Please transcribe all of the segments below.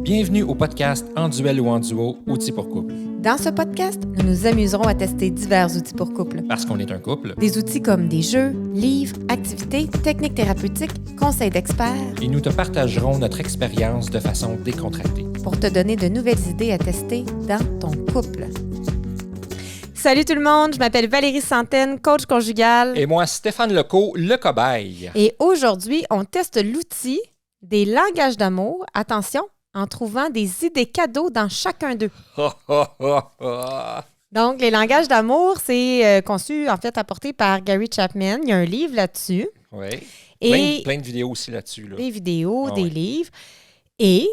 Bienvenue au podcast En duel ou en duo, outils pour couple. Dans ce podcast, nous nous amuserons à tester divers outils pour couple. Parce qu'on est un couple. Des outils comme des jeux, livres, activités, techniques thérapeutiques, conseils d'experts. Et nous te partagerons notre expérience de façon décontractée. Pour te donner de nouvelles idées à tester dans ton couple. Salut tout le monde, je m'appelle Valérie Santaine, coach conjugal. Et moi, Stéphane Lecault, le cobaye. Et aujourd'hui, on teste l'outil des langages d'amour. Attention, en trouvant des idées cadeaux dans chacun d'eux. Donc, les langages d'amour, c'est conçu, en fait, apporté par Gary Chapman. Il y a un livre là-dessus. Oui. Et Plein de vidéos aussi là-dessus. Là. des vidéos, Ah des ouais. livres. Et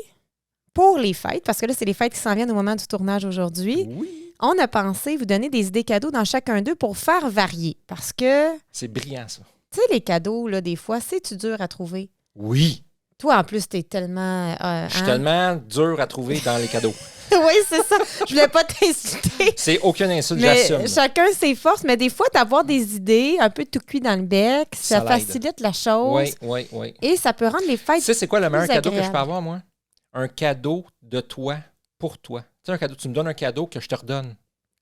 pour les fêtes, parce que là, c'est les fêtes qui s'en viennent au moment du tournage aujourd'hui, Oui. on a pensé vous donner des idées cadeaux dans chacun d'eux pour faire varier. Parce que, C'est brillant, ça. tu sais, les cadeaux, là, des fois, c'est-tu dur à trouver? Oui. Toi, en plus, t'es tellement... Je suis hein? tellement dur à trouver dans les cadeaux. Oui, c'est ça. Je voulais pas t'insulter. C'est aucune insulte, Mais j'assume. chacun ses forces, mais des fois, d'avoir des idées, un peu tout cuit dans le bec, ça Ça l'aide. facilite la chose. Oui. Et ça peut rendre les Tu fêtes... sais, c'est quoi le meilleur plus cadeau que je agréable. peux avoir, moi? Un cadeau de toi, pour toi. Tu sais, un cadeau, tu me donnes un cadeau que je te redonne.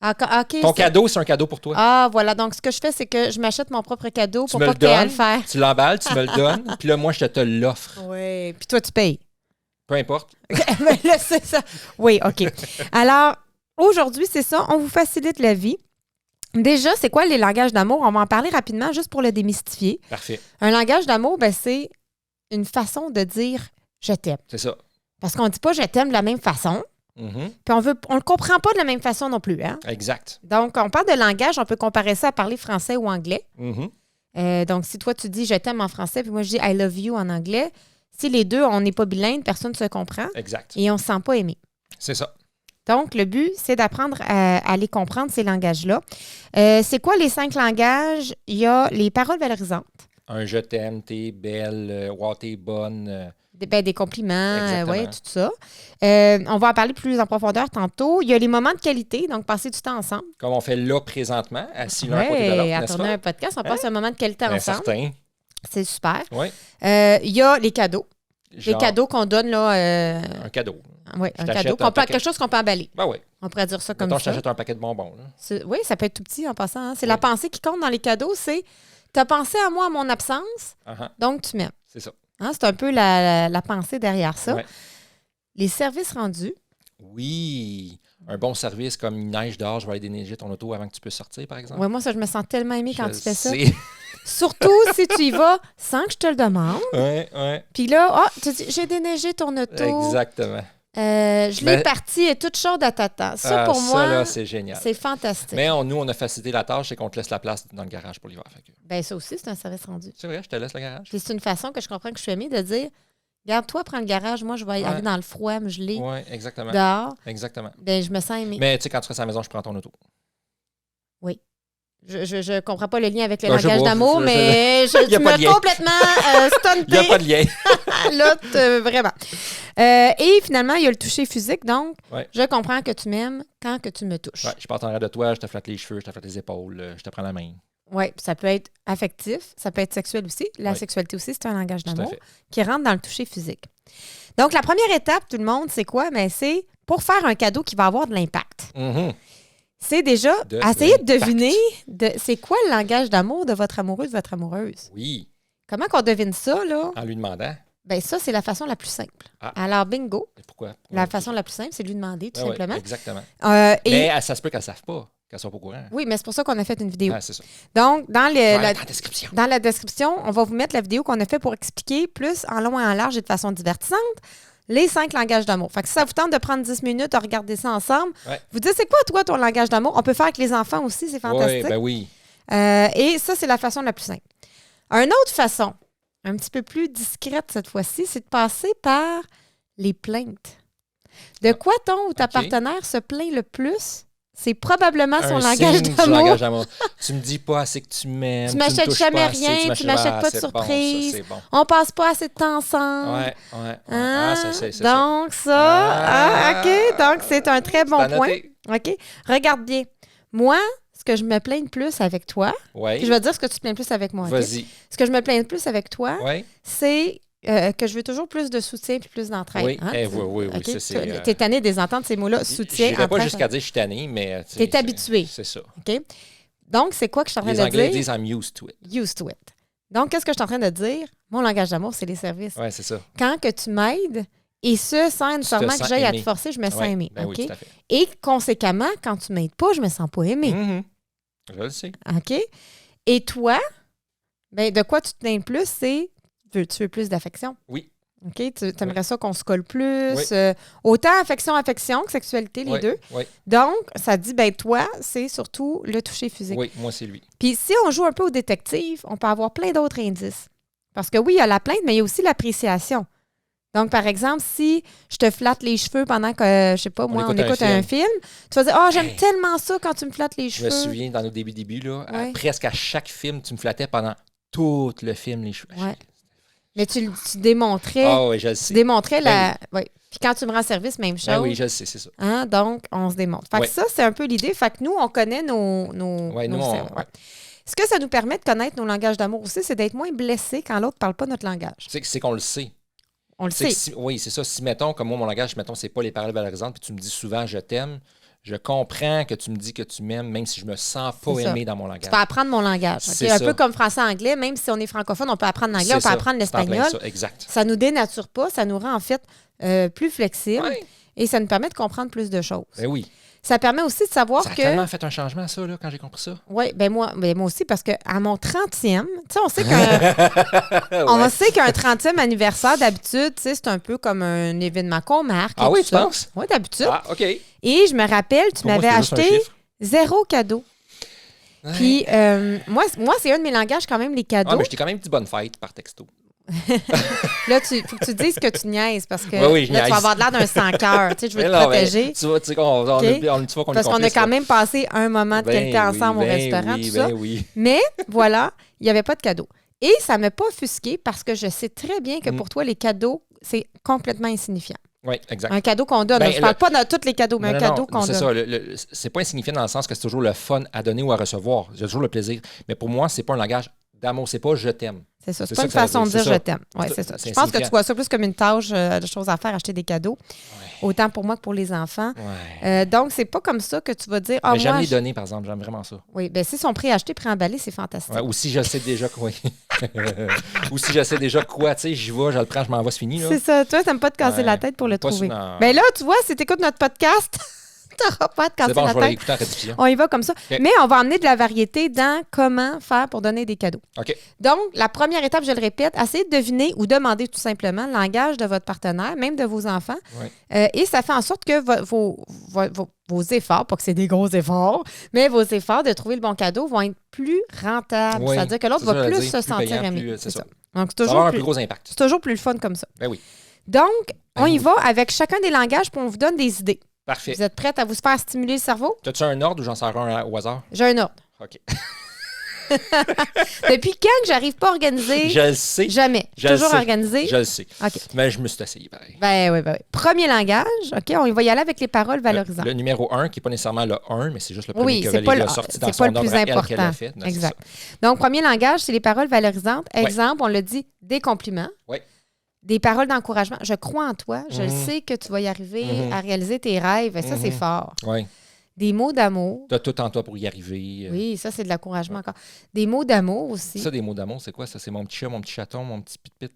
Ah, OK, Ton c'est- cadeau, c'est un cadeau pour toi. Ah, voilà. Donc, ce que je fais, c'est que je m'achète mon propre cadeau Tu pour me pas le que tu aies à donnes, le faire. tu l'emballes, tu me le donnes, puis là, moi, je te l'offre. Oui. Puis toi, tu payes. Peu importe. Mais là, c'est ça. Oui, OK. Alors, aujourd'hui, c'est ça. On vous facilite la vie. Déjà, c'est quoi les langages d'amour? On va en parler rapidement, juste pour le démystifier. Parfait. Un langage d'amour, ben, c'est une façon de dire « je t'aime C'est ça. ». Parce qu'on ne dit pas « je t'aime » de la même façon. Mhm. Puis on le comprend pas de la même façon non plus. Hein? Exact. Donc, on parle de langage, on peut comparer ça à parler français ou anglais. Mhm. Donc, si toi, tu dis « je t'aime » en français, puis moi, je dis « I love you » en anglais, si les deux, on n'est pas bilingue, personne ne se comprend Exact. et on ne se sent pas aimé. C'est ça. Donc, le but, c'est d'apprendre à les comprendre, ces langages-là. C'est quoi les 5 langages? Il y a les paroles valorisantes, Un je t'aime, t'es belle, wow, t'es bonne. des compliments, Exactement. ouais, tout ça. On va en parler plus en profondeur tantôt. Il y a les moments de qualité, donc passer du temps ensemble. Comme on fait là présentement, assis l'un à côté de Oui, l'autre, à n'est-ce tourner pas? un podcast, on passe un moment de qualité Ben, ensemble. certain. C'est super. Oui. Il y a les cadeaux. Les Genre, cadeaux qu'on donne, là. un cadeau. Oui, Je un t'achète cadeau. un paquet. Quelque chose qu'on peut emballer. Ben oui. On pourrait dire ça comme Mettons, je ça. t'achète un paquet de bonbons. Là. Oui, ça peut être tout petit en passant. Hein. C'est Oui. la pensée qui compte dans les cadeaux, c'est t'as pensé à moi à mon absence, Uh-huh. donc tu m'aimes. C'est ça. Hein, c'est un peu la pensée derrière ça. Ouais. Les services rendus. Oui. Un bon service comme il neige dehors, je vais aller déneiger ton auto avant que tu puisses sortir, par exemple. Ouais, moi, ça, je me sens tellement aimée quand Je tu fais ça. sais. Surtout si tu y vas sans que je te le demande. Ouais. Puis là, tu dis, j'ai déneigé ton auto. Exactement. Je l'ai Mais- parti et toute chaude à tata. Ça, Ah, pour ça, moi, là, c'est génial. c'est fantastique. Mais nous, on a facilité la tâche, c'est qu'on te laisse la place dans le garage pour l'hiver. Fait que- Ben, ça aussi, c'est un service rendu. C'est vrai, je te laisse le garage. Puis c'est une façon que je comprends que je suis aimée de dire, regarde, toi, prends le garage, moi, je vais aller dans le froid, me geler Oui, exactement. dehors. Exactement. Ben, je me sens aimée. Mais tu sais, quand tu restes à la maison, je prends ton auto. Je comprends pas le lien avec le Ben, je langage vois, d'amour, je- mais Y a tu pas de m'as lien. complètement Il n'y a pas stuntée. de lien. Là, vraiment. Et finalement, il y a le toucher physique. Donc, Ouais. je comprends que tu m'aimes quand que tu me touches. Ouais, je passe en arrière de toi, je te flatte les cheveux, je te flatte les épaules, je te prends la main. Oui, ça peut être affectif, ça peut être sexuel aussi. La Ouais. sexualité aussi, c'est un langage Tout à d'amour fait. qui rentre dans le toucher physique. Donc, la première étape, tout le monde, c'est quoi? Ben, c'est pour faire un cadeau qui va avoir de l'impact. Mhm. C'est déjà De essayer de l'impact. deviner c'est quoi le langage d'amour de votre amoureux, de votre amoureuse. Oui, Comment qu'on devine ça, là? en lui demandant. Ben ça, c'est la façon la plus simple. Ah. Alors, bingo, Et pourquoi? la façon la plus simple, c'est de lui demander, tout Ah ouais, simplement. exactement. Et Mais ça se peut qu'elles ne savent pas, qu'elles ne soient pas au courant. oui, mais c'est pour ça qu'on a fait une vidéo. Ah, c'est ça. Donc, dans Dans la description. dans la description, on va vous mettre la vidéo qu'on a fait pour expliquer plus en long et en large et de façon divertissante les 5 langages d'amour. Fait que si ça vous tente de prendre 10 minutes à regarder ça ensemble, Ouais. vous dites, c'est quoi, toi, ton langage d'amour? On peut faire avec les enfants aussi, c'est fantastique. Oui, ben oui. Et ça, c'est la façon la plus simple. Une autre façon, un petit peu plus discrète cette fois-ci, c'est de passer par les plaintes. De quoi ton ou ta OK. partenaire se plaint le plus? C'est probablement son Un langage signe du d'amour. langage d'amour. Tu me dis pas assez que tu m'aimes. Tu me m'achètes touches jamais pas assez, rien, tu m'achètes pas de c'est surprise. Bon, ça, c'est bon. On passe pas assez de temps ensemble. Ouais. Hein? Ah, ça, c'est ça. Donc, OK. Donc, c'est un très bon C'est à point. noter. OK. Regarde bien. Moi, ce que je me plains le plus avec toi, Ouais. puis je vais te dire ce que tu te plains le plus avec moi. OK? Vas-y. Ce que je me plains le plus avec toi, Ouais. c'est que je veux toujours plus de soutien et plus d'entraide. Oui, Hein? oui, OK? ça, c'est... T'es tanné des ententes, ces mots-là. Soutien, Je n'irais pas entraide. jusqu'à dire je suis tanné, mais... T'es habitué. C'est ça. OK? Donc, c'est quoi que je suis en train Les de Anglais dire? disent « I'm used to it Used to it. Donc, qu'est-ce que je suis en train de dire? Mon langage d'amour, c'est les services. ». Ouais, c'est ça. Quand que tu m'aides, et ce, sans nécessairement que sens j'aille à te aimé. forcer, je me sens Ouais, aimée. ben OK? oui, tout à fait. Et conséquemment, quand tu m'aides pas, je me sens pas aimée. Mhm. Je le sais. OK? Et toi, ben, de quoi tu te plains le plus, c'est tu veux plus d'affection. Oui. OK? Tu aimerais ça qu'on se colle plus. Oui. Autant affection que sexualité, les Oui, deux. oui, Donc, ça dit, ben toi, c'est surtout le toucher physique. oui, moi, c'est lui. Puis si on joue un peu au détective, on peut avoir plein d'autres indices. Parce que oui, il y a la plainte, mais il y a aussi l'appréciation. Donc, par exemple, si je te flatte les cheveux pendant que, je sais pas, moi, on écoute un film, tu vas dire, oh, j'aime tellement ça quand tu me flattes les Je cheveux. me souviens, dans nos débuts, là, Ouais. presque à chaque film, tu me flattais pendant tout le film, les cheveux. Ouais. Mais tu démontrais, Ah oui, je le sais. la... Ouais. Puis quand tu me rends service, même chose. Ben oui, je le sais, c'est ça. Hein? Donc, on se démontre. Fait que Ouais. ça, c'est un peu l'idée. Fait que nous, on connaît nos Ouais, nous, on- ouais. Ce que ça nous permet de connaître nos langages d'amour aussi, c'est d'être moins blessé quand l'autre ne parle pas notre langage. C'est qu'on le sait. On le C'est que sait. oui, c'est ça. Si, mettons, comme moi, mon langage, mettons, c'est pas les paroles valorisantes, puis tu me dis souvent je t'aime, je comprends que tu me dis que tu m'aimes, même si je me sens pas C'est ça. aimé dans mon Tu langage. peux apprendre mon langage. OK? C'est Un ça. peu comme français-anglais, même si on est francophone, on peut apprendre l'anglais, on peut C'est ça. apprendre C'est en plein l'espagnol. ça, exact. Ça nous dénature pas, ça nous rend en fait plus flexibles Ouais. et ça nous permet de comprendre plus de choses. Ben oui. Ça permet aussi de savoir Ça a que... tellement fait un changement, ça, là, quand j'ai compris ça. Oui, ben moi aussi, parce qu'à mon 30e, tu sais, on sait qu'un 30e anniversaire, d'habitude, tu sais, c'est un peu comme un événement qu'on marque. Ah oui, tu penses? Oui, d'habitude. Ah, OK. Et je me rappelle, tu Pour moi, m'avais c'était juste un acheté chiffre. 0 cadeau. Ouais. Puis, moi, c'est un de mes langages, quand même, les cadeaux. Ah, mais je t'ai quand même dit bonne fête par texto. Là, il faut que tu dises que tu niaises parce que Oui, je là, tu niaise. vas avoir de l'air d'un sans-cœur. Tu sais, je veux Mais te non, protéger. ben, tu vois, tu vois qu'on est Parce qu'on a complices, quand là. même passé un moment de qualité ensemble au restaurant, oui, tout ça. oui. Mais voilà, il n'y avait pas de cadeau. Et ça ne m'a pas offusqué parce que je sais très bien que pour toi, les cadeaux, c'est complètement insignifiant. Oui, exact. Un cadeau qu'on donne. Ben, Je ne parle pas de tous les cadeaux, mais Non, un non, cadeau non, qu'on c'est donne. ça. C'est pas insignifiant dans le sens que c'est toujours le fun à donner ou à recevoir. J'ai toujours le plaisir. Mais pour moi, c'est pas un langage d'amour. C'est pas je t'aime. C'est ça. C'est c'est pas ça une que ça veut façon de dire, dire c'est je t'aime. Oui, ça. c'est ça. C'est Je pense que tu insignifiant. vois ça plus comme une tâche de choses à faire, acheter des cadeaux. Ouais. Autant pour moi que pour les enfants. Ouais. Donc, c'est pas comme ça que tu vas dire. Ah, Mais j'aime moi, les donner, par exemple. J'aime vraiment ça. Oui, bien, si sont préachetés, préemballés, c'est fantastique. Ouais, ou si je sais déjà quoi. Ou si je sais déjà quoi, tu sais, j'y vais, je le prends, je m'en vais, c'est fini. Là. C'est ça. Toi, t'aimes pas te casser Ouais. la tête pour le Pas trouver. souvent. Bien là, tu vois, si tu écoutes notre podcast, t'auras pas à te casser C'est bon, la je vais tête. l'écouter en rediffusion. On y va comme ça. OK. Mais on va emmener de la variété dans comment faire pour donner des cadeaux. OK. Donc, la première étape, je le répète, essayez de deviner ou demander tout simplement le langage de votre partenaire, même de vos enfants. Ouais. Et ça fait en sorte que vos efforts, pas que c'est des gros efforts, mais vos efforts de trouver le bon cadeau vont être plus rentables. Oui, C'est-à-dire que l'autre c'est ça, va j'allais plus dire, se sentir payant, aimé. plus, c'est ça. Donc, Ça va avoir un plus gros impact. c'est toujours plus le fun comme ça. Ben oui. Donc, on y oui. va avec chacun des langages, puis on vous donne des idées. Parfait. Vous êtes prêts à vous faire stimuler le cerveau? T'as-tu un ordre ou j'en sors un au hasard? J'ai un ordre. OK. Depuis quand que j'arrive pas à organiser? Je le sais. Jamais. Je le Toujours sais. organisé. Je le sais. OK. Mais je me suis essayé pareil. Ben oui, ben oui. Premier langage, OK, on va y aller avec les paroles valorisantes. Le numéro 1, qui n'est pas nécessairement le 1, mais c'est juste le premier Oui, que c'est pas Valérie le- a sorti c'est dans pas son le plus ordre à elle important. qu'elle a fait. Non, c'est Exact. ça. Donc, premier langage, c'est les paroles valorisantes. Exemple, on le dit, des compliments. Oui. Des paroles d'encouragement. Je crois en toi. Je Mhm. sais que tu vas y arriver Mhm. à réaliser tes rêves. Et ça, c'est Mhm. fort. Oui. Des mots d'amour. T'as tout en toi pour y arriver. Oui, ça, c'est de l'encouragement encore. Des mots d'amour aussi. Ça, des mots d'amour, c'est quoi? Ça, c'est mon petit chat, mon petit chaton, mon petit pit-pit.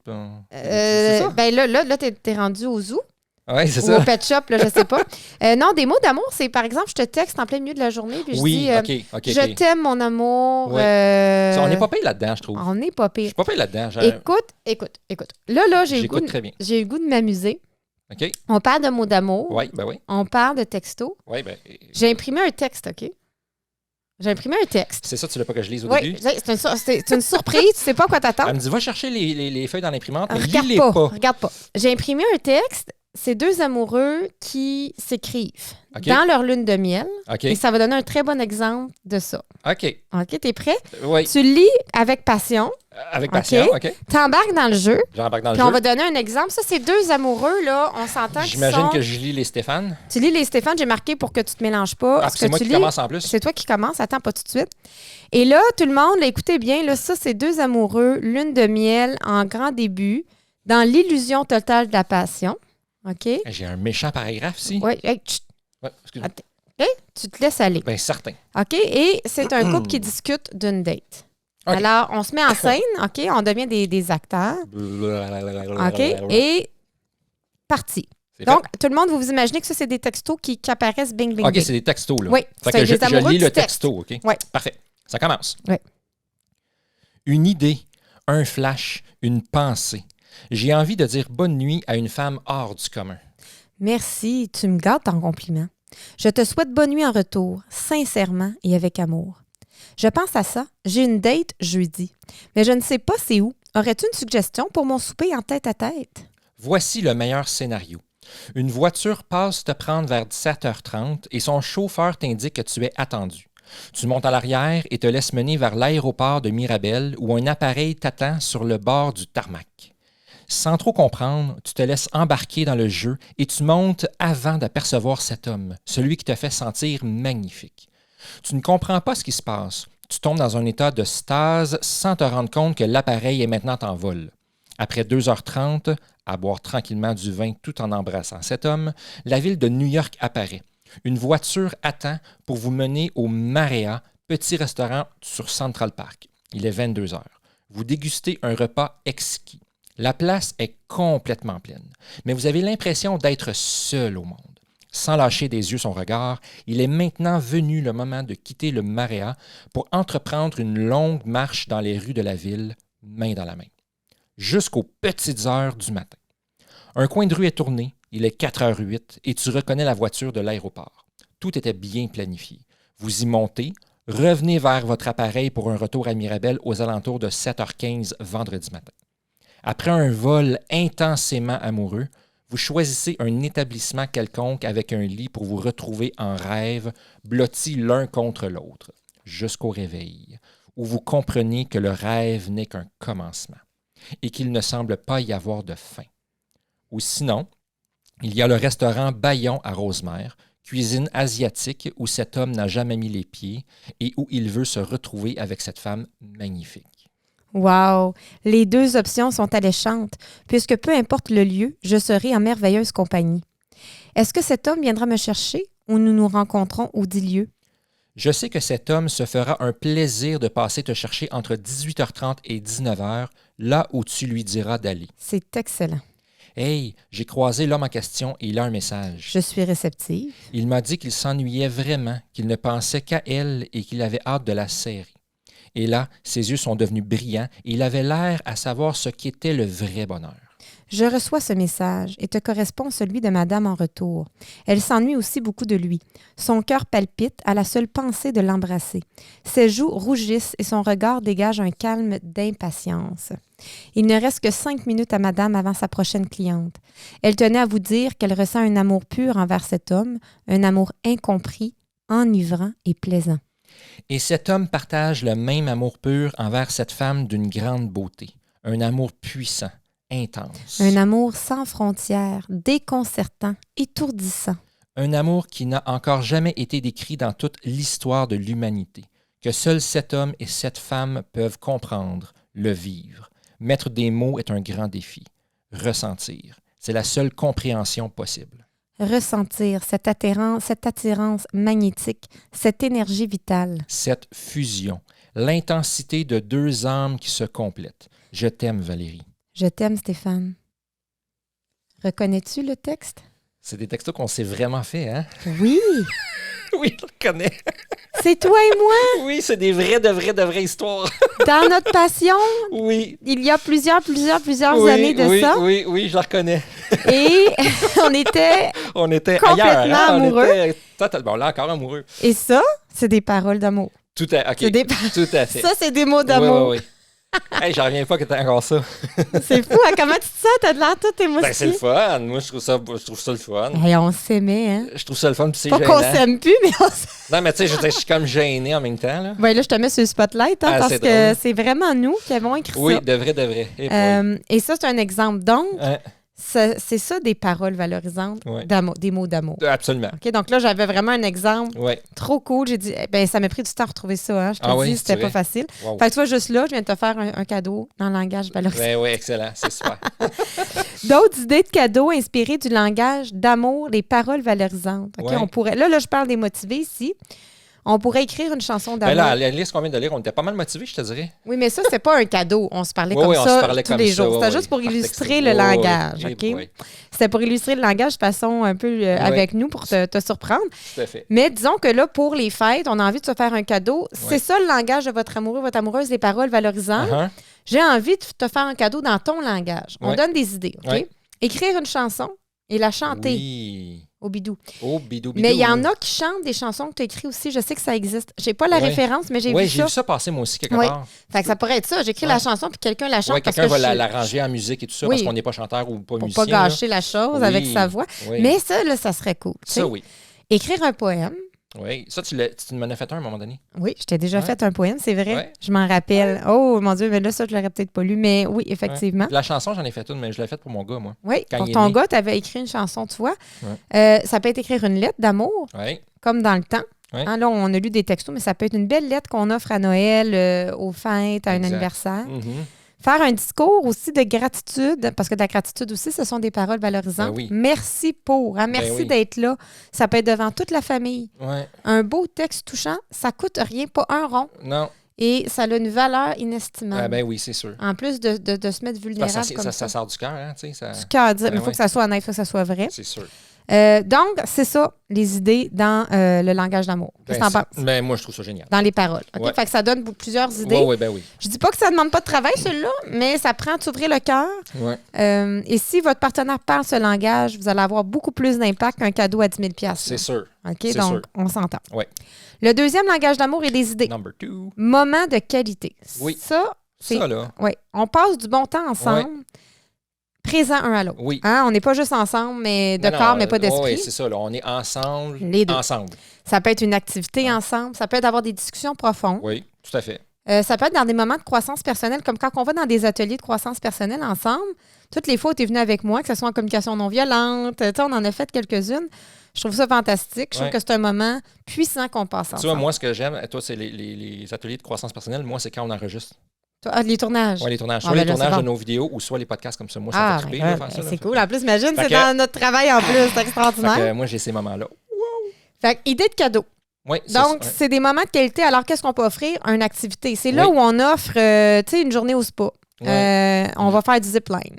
C'est ça? Ben là t'es rendu au zoo Oui, c'est ou ça. au pet shop, là, je sais pas. Non, des mots d'amour, c'est par exemple, je te texte en plein milieu de la journée, puis je Oui, dis OK. je t'aime, mon amour. Oui. Ça, on n'est pas payé là-dedans, je trouve. On n'est pas Je pire. suis pas payé là-dedans. Écoute. Là, j'ai J'écoute très bien. le goût de m'amuser. OK? On parle de mots d'amour. Oui, ben oui. On parle de texto. Oui, ben. J'ai imprimé un texte, OK? J'ai imprimé un texte. C'est ça, tu veux pas que je lise au Oui, début? c'est une surprise. Tu sais pas quoi t'attendre. Elle me dit, va chercher les feuilles dans l'imprimante, mais Regarde lis-les pas, pas. regarde pas. J'ai imprimé un texte. C'est deux amoureux qui s'écrivent OK. dans leur lune de miel. OK. Et ça va donner un très bon exemple de ça. OK. OK, t'es prêt? Oui. Tu lis avec passion, Avec passion, OK. t'embarques dans le jeu, J'embarque dans le puis on jeu. va donner un exemple. Ça, c'est deux amoureux, là, on s'entend qu'ils J'imagine sont... que je lis les Stéphane. Tu lis les Stéphane, j'ai marqué pour que tu te mélanges pas. Ah, Ce puis c'est que moi tu qui lis, commence en plus. c'est toi qui commence. Attends, pas tout de suite. Et là, tout le monde, là, écoutez bien, là, ça, c'est deux amoureux, lune de miel en grand début. Dans l'illusion totale de la passion, OK? J'ai un méchant paragraphe ici. Oui, Ouais, excuse-moi. OK? Tu te laisses aller. Bien, certain. OK? Et c'est un couple qui discute d'une date. OK. Alors, on se met en scène, OK? On devient des acteurs. OK? Et parti. Donc, tout le monde, vous imaginez que ça, c'est des textos qui apparaissent bing, bing, OK, bing. c'est des textos, là. Oui, Fait c'est que des je amoureux lis qui le textent. texto, OK? Oui. Parfait. Ça commence. Oui. Une idée, un flash, une pensée. J'ai envie de dire bonne nuit à une femme hors du commun. Merci, tu me gâtes en compliment. Je te souhaite bonne nuit en retour, sincèrement et avec amour. Je pense à ça, j'ai une date jeudi, mais je ne sais pas c'est où. Aurais-tu une suggestion pour mon souper en tête-à-tête? Voici le meilleur scénario. Une voiture passe te prendre vers 17h30 et son chauffeur t'indique que tu es attendu. Tu montes à l'arrière et te laisses mener vers l'aéroport de Mirabel où un appareil t'attend sur le bord du tarmac. Sans trop comprendre, tu te laisses embarquer dans le jeu et tu montes avant d'apercevoir cet homme, celui qui te fait sentir magnifique. Tu ne comprends pas ce qui se passe. Tu tombes dans un état de stase sans te rendre compte que l'appareil est maintenant en vol. Après 2h30, à boire tranquillement du vin tout en embrassant cet homme, la ville de New York apparaît. Une voiture attend pour vous mener au Marea, petit restaurant sur Central Park. Il est 22h. Vous dégustez un repas exquis. La place est complètement pleine, mais vous avez l'impression d'être seul au monde. Sans lâcher des yeux son regard, il est maintenant venu le moment de quitter le Marea pour entreprendre une longue marche dans les rues de la ville, main dans la main, jusqu'aux petites heures du matin. Un coin de rue est tourné, il est 4h08 et tu reconnais la voiture de l'aéroport. Tout était bien planifié. Vous y montez, revenez vers votre appareil pour un retour à Mirabel aux alentours de 7h15 vendredi matin. Après un vol intensément amoureux, vous choisissez un établissement quelconque avec un lit pour vous retrouver en rêve, blottis l'un contre l'autre, jusqu'au réveil, où vous comprenez que le rêve n'est qu'un commencement et qu'il ne semble pas y avoir de fin. Ou sinon, il y a le restaurant Bayon à Rosemère, cuisine asiatique où cet homme n'a jamais mis les pieds et où il veut se retrouver avec cette femme magnifique. Wow! Les deux options sont alléchantes, puisque peu importe le lieu, je serai en merveilleuse compagnie. Est-ce que cet homme viendra me chercher ou nous nous rencontrons au dit lieu? Je sais que cet homme se fera un plaisir de passer te chercher entre 18h30 et 19h, là où tu lui diras d'aller. C'est excellent. Hey, j'ai croisé l'homme en question et il a un message. Je suis réceptive. Il m'a dit qu'il s'ennuyait vraiment, qu'il ne pensait qu'à elle et qu'il avait hâte de la serrer. Et là, ses yeux sont devenus brillants et il avait l'air à savoir ce qu'était le vrai bonheur. Je reçois ce message et te correspond celui de madame en retour. Elle s'ennuie aussi beaucoup de lui. Son cœur palpite à la seule pensée de l'embrasser. Ses joues rougissent et son regard dégage un calme d'impatience. Il ne reste que 5 minutes à madame avant sa prochaine cliente. Elle tenait à vous dire qu'elle ressent un amour pur envers cet homme, un amour incompris, enivrant et plaisant. Et cet homme partage le même amour pur envers cette femme d'une grande beauté, un amour puissant, intense. Un amour sans frontières, déconcertant, étourdissant. Un amour qui n'a encore jamais été décrit dans toute l'histoire de l'humanité, que seuls cet homme et cette femme peuvent comprendre, le vivre. Mettre des mots est un grand défi. Ressentir, c'est la seule compréhension possible. Ressentir cette attirance magnétique, cette énergie vitale. Cette fusion, l'intensité de deux âmes qui se complètent. Je t'aime, Valérie. Je t'aime, Stéphane. Reconnais-tu le texte? C'est des textos qu'on s'est vraiment fait, hein? Oui! Oui, je le connais. C'est toi et moi! Oui, c'est des de vraies histoires. Dans notre passion, Oui. il y a plusieurs Oui, années de ça. Oui, je la reconnais. Et on était complètement ailleurs, hein? amoureux. On était totalement là, encore amoureux. Et ça, c'est des paroles d'amour. Tout à, OK. Tout à fait. Ça, c'est des mots d'amour. Oui. Hey, j'en reviens pas que t'aies encore ça. C'est fou, hein? Comment tu te sens? T'as de l'air tout émotivé. Ben, c'est le fun. Moi, je trouve ça le fun. Hey, on s'aimait, hein? Je trouve ça le fun, puis c'est pas gênant. Qu'on s'aime plus, mais on s'aime. Non, mais tu sais, je suis comme gêné en même temps, là. Ouais, là, je te mets sur le spotlight, hein, parce que c'est vraiment nous qui avons écrit ça. Oui, de vrai. Et ça, c'est un exemple. Donc, C'est ça des paroles valorisantes, des mots d'amour. Absolument. Okay? Donc là, j'avais vraiment un exemple trop cool. J'ai dit, ça m'a pris du temps à retrouver ça. Hein? Je te dis, c'était pas facile. Wow. Fait que tu vois, juste là, je viens de te faire un cadeau dans le langage valorisant. Oui, excellent. C'est super. D'autres idées de cadeaux inspirées du langage d'amour, les paroles valorisantes. Okay? On pourrait, là, je parle des motivés ici. On pourrait écrire une chanson d'amour. Là, à la liste qu'on vient de lire, on était pas mal motivés, je te dirais. Oui, mais ça, c'est pas un cadeau. On se parlait comme ça tous les jours. C'était juste pour illustrer le langage. OK? C'était pour illustrer le langage de façon un peu avec nous pour te surprendre. Tout à fait. Mais disons que là, pour les fêtes, on a envie de se faire un cadeau. C'est ça le langage de votre amoureux, votre amoureuse, les paroles valorisantes. J'ai envie de te faire un cadeau dans ton langage. On donne des idées. OK? Écrire une chanson et la chanter. Oui. Au bidou. Au bidou. Mais il y en a qui chantent des chansons que tu as écrites aussi. Je sais que ça existe. J'ai pas la référence, mais j'ai vu ça. Oui, j'ai vu ça passer moi aussi quelque part. Fait que ça pourrait être ça. J'écris la chanson puis quelqu'un la chante. Quelqu'un va l'arranger en musique et tout ça parce qu'on n'est pas chanteur ou pas musicien. Pour pas gâcher la chose avec sa voix. Mais ça, là, ça serait cool. Ça, oui. Écrire un poème. Oui. Ça, tu m'en as fait un à un moment donné? Oui, je t'ai déjà fait un poème, c'est vrai. Je m'en rappelle. Oh, mon Dieu, mais là, ça, je l'aurais peut-être pas lu. Mais oui, effectivement. La chanson, j'en ai fait une, mais je l'ai faite pour mon gars, moi. Oui, pour ton gars, tu avais écrit une chanson, tu vois. Ça peut être écrire une lettre d'amour, comme dans le temps. Hein, là, on a lu des textos, mais ça peut être une belle lettre qu'on offre à Noël, aux fêtes, à un anniversaire. Faire un discours aussi de gratitude, parce que de la gratitude aussi, ce sont des paroles valorisantes. Merci pour, merci d'être là. Ça peut être devant toute la famille. Un beau texte touchant, ça coûte rien, pas un rond. Non. Et ça a une valeur inestimable. Oui, c'est sûr. En plus de se mettre vulnérable comme ça. Ça sort du cœur, hein, tu sais. Ça... Du cœur, mais il faut que ça soit honnête, il faut que ça soit vrai. C'est sûr. Donc, c'est ça, les idées dans le langage d'amour. Qu'est-ce que t'en penses? Ben, moi, je trouve ça génial. Dans les paroles. OK? Fait que ça donne plusieurs idées. Oui, ben oui. Je dis pas que ça ne demande pas de travail, celui-là, mais ça prend de s'ouvrir le cœur. Et si votre partenaire parle ce langage, vous allez avoir beaucoup plus d'impact qu'un cadeau à 10 000 $. C'est sûr. OK? Donc, on s'entend. Oui. Le deuxième langage d'amour est des idées. Number 2. Moment de qualité. Oui. Ça, c'est... Ça, là. Oui. On passe du bon temps ensemble. Présent un à l'autre. Oui. Hein? On n'est pas juste ensemble, mais corps, mais pas d'esprit. Oui, c'est ça. Là. On est ensemble. Les deux. Ensemble. Ça peut être une activité ensemble. Ça peut être d'avoir des discussions profondes. Oui, tout à fait. Ça peut être dans des moments de croissance personnelle, comme quand on va dans des ateliers de croissance personnelle ensemble. Toutes les fois où tu es venu avec moi, que ce soit en communication non violente, on en a fait quelques-unes. Je trouve ça fantastique. Je trouve que c'est un moment puissant qu'on passe ensemble. Tu vois, moi, ce que j'aime, toi, c'est les ateliers de croissance personnelle. Moi, c'est quand on enregistre. Les tournages. Oui, les tournages. Soit les tournages de nos vidéos ou soit les podcasts comme ça. Moi, ça fait triper de faire ça. C'est cool. En plus, imagine, c'est dans notre travail en plus. C'est extraordinaire. Moi, j'ai ces moments-là. Fait idée de cadeau. Oui, donc, c'est des moments de qualité. Alors, qu'est-ce qu'on peut offrir? Une activité. C'est là où on offre, une journée au spa. On va faire du zipline.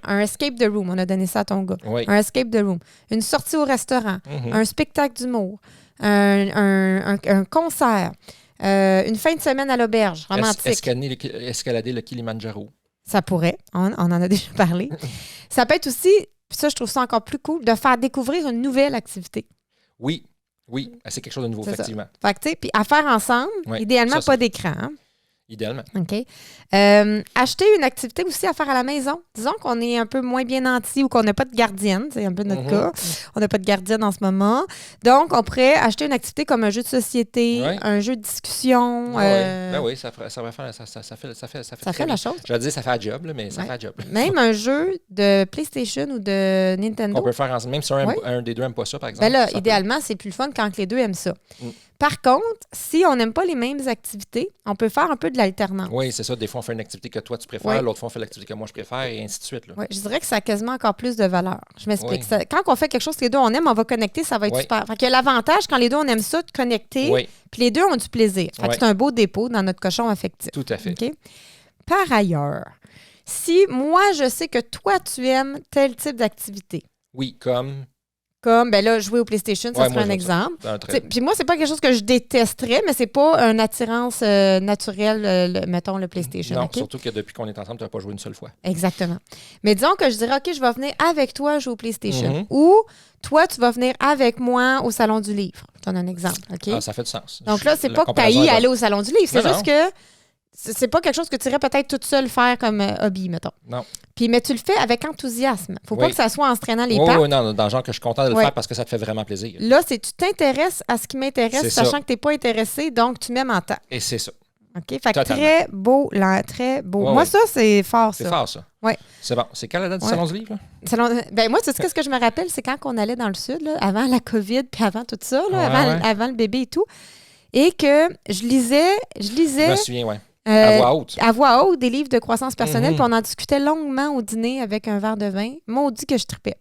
Un escape the room. On a donné ça à ton gars. Un escape the room. Une sortie au restaurant. Un spectacle d'humour. Un concert. Une fin de semaine à l'auberge, romantique. Escalader le Kilimanjaro. Ça pourrait. On en a déjà parlé. Ça peut être aussi, puis ça, je trouve ça encore plus cool, de faire découvrir une nouvelle activité. Oui, c'est quelque chose de nouveau, effectivement. Fait que, tu sais, puis à faire ensemble, idéalement, pas d'écran. Hein? Idéalement. OK. Acheter une activité aussi à faire à la maison. Disons qu'on est un peu moins bien nanti ou qu'on n'a pas de gardienne. C'est un peu notre cas. On n'a pas de gardienne en ce moment. Donc, on pourrait acheter une activité comme un jeu de société, un jeu de discussion. Oui, ça fait la chose. Je vais dire ça fait un job, là, mais ça fait un job. Même un jeu de PlayStation ou de Nintendo. On peut faire ensemble. Même si un des deux n'aime pas ça, par exemple. Ben là, idéalement, c'est plus le fun quand les deux aiment ça. Par contre, si on n'aime pas les mêmes activités, on peut faire un peu de l'alternance. Oui, c'est ça. Des fois, on fait une activité que toi, tu préfères. L'autre fois, on fait l'activité que moi, je préfère, et ainsi de suite. Oui, je dirais que ça a quasiment encore plus de valeur. Je m'explique. Quand on fait quelque chose que les deux, on aime, on va connecter, ça va être super. Fait qu'il y a l'avantage, quand les deux, on aime ça, de connecter, puis les deux ont du plaisir. Fait que c'est un beau dépôt dans notre cochon affectif. Tout à fait. Okay? Par ailleurs, si moi, je sais que toi, tu aimes tel type d'activité. Oui, comme, jouer au PlayStation, ça serait un exemple. Puis moi, c'est pas quelque chose que je détesterais, mais c'est pas une attirance naturelle, mettons, le PlayStation. Non, surtout que depuis qu'on est ensemble, tu n'as pas joué une seule fois. Exactement. Mais disons que je dirais, OK, je vais venir avec toi jouer au PlayStation. Ou toi, tu vas venir avec moi au Salon du Livre. Je donne un exemple. OK? Ça fait du sens. Donc là, c'est pas que tu ailles aller au Salon du Livre. C'est juste que c'est pas quelque chose que tu irais peut-être toute seule faire comme hobby, mettons. Non. Mais tu le fais avec enthousiasme. Faut pas que ça soit en se traînant les pattes. Oui, non, dans le genre que je suis content de le faire parce que ça te fait vraiment plaisir. Là, tu t'intéresses à ce qui m'intéresse, sachant que tu n'es pas intéressé, donc tu mets en temps. Et c'est ça. OK? Fait que Totalement. très beau, très beau. Ouais, moi, ouais. ça, c'est fort, ça. C'est fort, ça. Oui. C'est bon. C'est quand la date du Ouais. Salon du livre, là? Ben moi, tu sais ce que je me rappelle, c'est quand on allait dans le sud, là, avant la COVID, puis avant tout ça, là, avant le bébé et tout, et que je lisais... Je me souviens, oui. À voix haute, des livres de croissance personnelle, puis on en discutait longuement au dîner avec un verre de vin. Maudit que je tripais.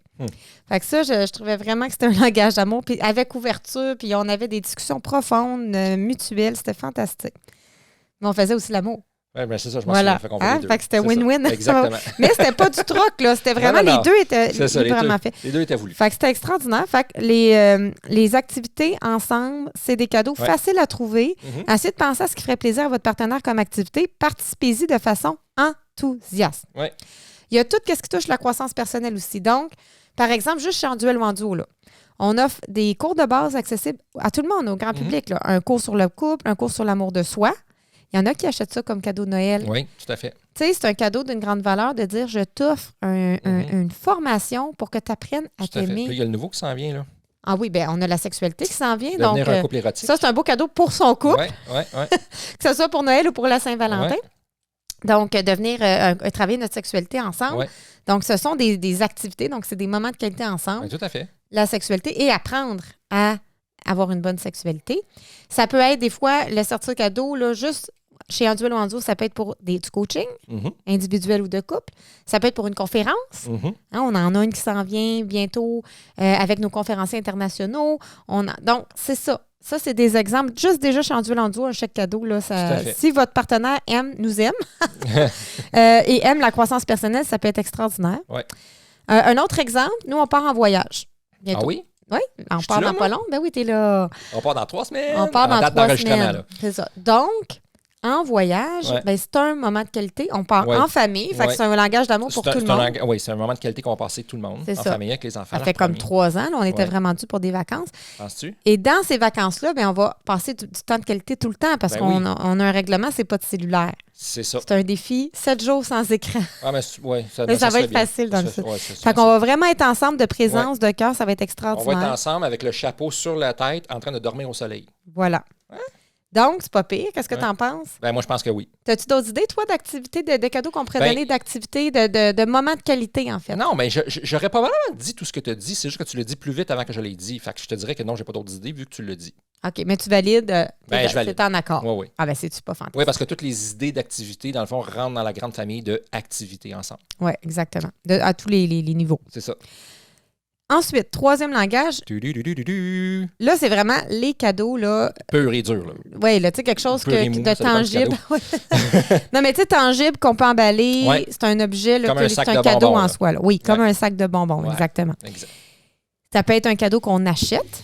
Fait que ça, je trouvais vraiment que c'était un langage d'amour, puis avec ouverture, puis on avait des discussions profondes, mutuelles, c'était fantastique. Mais on faisait aussi l'amour. Oui, bien c'est ça, je m'en souviens. Fait qu'on fait les deux. Fait que c'était win-win. Exactement. Mais c'était pas du troc, là. C'était vraiment, non. les deux étaient vraiment faits. Les deux étaient voulus. Fait que c'était extraordinaire. Fait que les activités ensemble, c'est des cadeaux faciles à trouver. Essayez de penser à ce qui ferait plaisir à votre partenaire comme activité. Participez-y de façon enthousiaste. Oui. Il y a tout ce qui touche la croissance personnelle aussi. Donc, par exemple, juste chez En Duel ou En Duo, là, on offre des cours de base accessibles à tout le monde, au grand public. Là. Un cours sur le couple, un cours sur l'amour de soi. Il y en a qui achètent ça comme cadeau de Noël. Oui, tout à fait. Tu sais, c'est un cadeau d'une grande valeur de dire je t'offre une formation pour que tu apprennes à t'aimer. Il y a le nouveau qui s'en vient, là. Ah oui, bien, on a la sexualité qui s'en vient. Devenir donc, un couple érotique. Ça, c'est un beau cadeau pour son couple. Oui. Que ce soit pour Noël ou pour la Saint-Valentin. Ouais. Donc, devenir travailler notre sexualité ensemble. Ouais. Donc, ce sont des activités. Donc, c'est des moments de qualité ensemble. Oui, tout à fait. La sexualité et apprendre à avoir une bonne sexualité. Ça peut être des fois le sortir cadeau, là, juste chez En Duel ou En Duo, ça peut être pour du coaching, individuel ou de couple. Ça peut être pour une conférence. Hein, on en a une qui s'en vient bientôt avec nos conférenciers internationaux. Donc, c'est ça. Ça, c'est des exemples. Juste déjà chez En Duel En Duo, un chèque cadeau, là, si votre partenaire nous aime et aime la croissance personnelle, ça peut être extraordinaire. Ouais. Un autre exemple, nous, on part en voyage. Bientôt. Ah oui? Oui, on part dans pas long. Ben oui, t'es là. On part dans 3 semaines. On part dans 3 semaines. Là. C'est ça. Donc, en voyage, ben, c'est un moment de qualité. On part en famille. Fait que c'est un langage d'amour pour tout le monde. Oui, c'est un moment de qualité qu'on va passer tout le monde. En famille avec les enfants. Ça fait comme 3 ans. Là, on était vraiment dû pour des vacances. Penses-tu? Et dans ces vacances-là, ben, on va passer du temps de qualité tout le temps parce qu'on a un règlement, c'est pas de cellulaire. C'est ça. C'est un défi. 7 jours sans écran. Ah, mais ça va être facile dans le sud. Fait qu'on va vraiment être ensemble de présence, de cœur. Ça va être extraordinaire. On va être ensemble avec le chapeau sur la tête en train de dormir au soleil. Voilà. Hein? Donc, c'est pas pire. Qu'est-ce que tu en penses? Ben, moi, je pense que oui. As-tu d'autres idées, toi, d'activités, de cadeaux qu'on pourrait donner, d'activités, de moments de qualité, en fait? Non, mais j'aurais probablement dit tout ce que tu as dit. C'est juste que tu l'as dit plus vite avant que je l'ai dit. Fait que je te dirais que non, j'ai pas d'autres idées vu que tu l'as dit. OK, mais tu valides. Je valide. C'est en accord. Oui. Ah, ben, c'est-tu pas fantastique? Oui, parce que toutes les idées d'activités, dans le fond, rentrent dans la grande famille de activités ensemble. Oui, exactement. À tous les niveaux. C'est ça. Ensuite, 3e langage. Là, c'est vraiment les cadeaux, là. Pur et dur, là. Oui, là, tu sais, quelque chose de tangible. Non, mais tu sais, tangible qu'on peut emballer. Ouais. C'est un objet, là, c'est un cadeau en soi. Là. Oui, comme un sac de bonbons, exactement. Exact. Ça peut être un cadeau qu'on achète.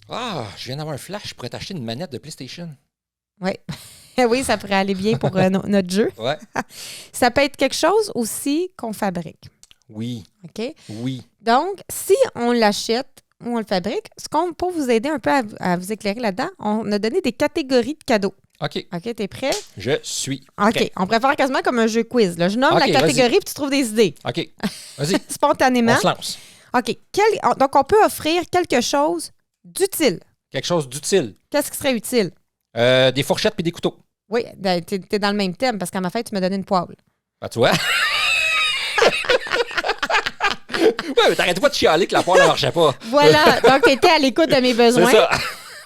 Ah, je viens d'avoir un flash. Je pourrais t'acheter une manette de PlayStation. Oui. Oui, ça pourrait aller bien pour notre jeu. Ouais. Ça peut être quelque chose aussi qu'on fabrique. Oui. OK? Oui. Donc, si on l'achète ou on le fabrique, pour vous aider un peu à vous éclairer là-dedans, on a donné des catégories de cadeaux. OK. OK, t'es prêt? Je suis OK. prêt. On préfère quasiment comme un jeu quiz. Là. Je nomme la catégorie puis tu trouves des idées. OK. Vas-y. Spontanément. On se lance. OK. Donc, on peut offrir quelque chose d'utile. Quelque chose d'utile. Qu'est-ce qui serait utile? Des fourchettes puis des couteaux. Oui, ben, t'es dans le même thème parce qu'à ma fête, tu m'as donné une poêle. Ben, tu vois? Ouais, mais t'arrêtes pas de chialer que la poêle ne marchait pas. Voilà. Donc, t'étais à l'écoute de mes besoins. C'est ça.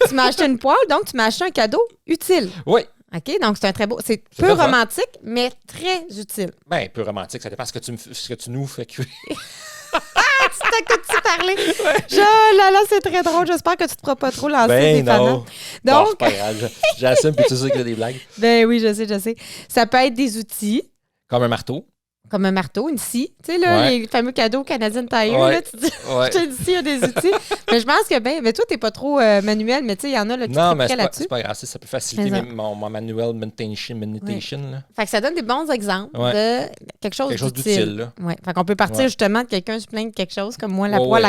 Tu m'as acheté une poêle, donc tu m'as acheté un cadeau utile. Oui. OK? Donc, c'est un très beau. C'est peu romantique, mais très utile. Bien, peu romantique. Ça dépend de ce que tu nous fais cuire. Tu t'écoutes-tu parler? Ouais. Là, c'est très drôle. J'espère que tu te feras pas trop lancer des fanats. Donc, c'est pas grave. J'assume, puis tu sais qu'il y a des blagues. Ben oui, je sais. Ça peut être des outils. Comme un marteau. Comme un marteau, une scie. Tu sais, là, les fameux cadeaux Canadian Tire, là, tu dis, je te dis, il y a des outils. Mais je pense que, mais toi, t'es pas trop manuel, mais tu sais, il y en a là, qui tripperaient là-dessus. C'est pas grave, ça peut faciliter mon manuel meditation. Là. Fait que ça donne des bons exemples de quelque chose d'utile. Ouais. Fait qu'on peut partir justement de quelqu'un se plaint de quelque chose, comme moi, la poêle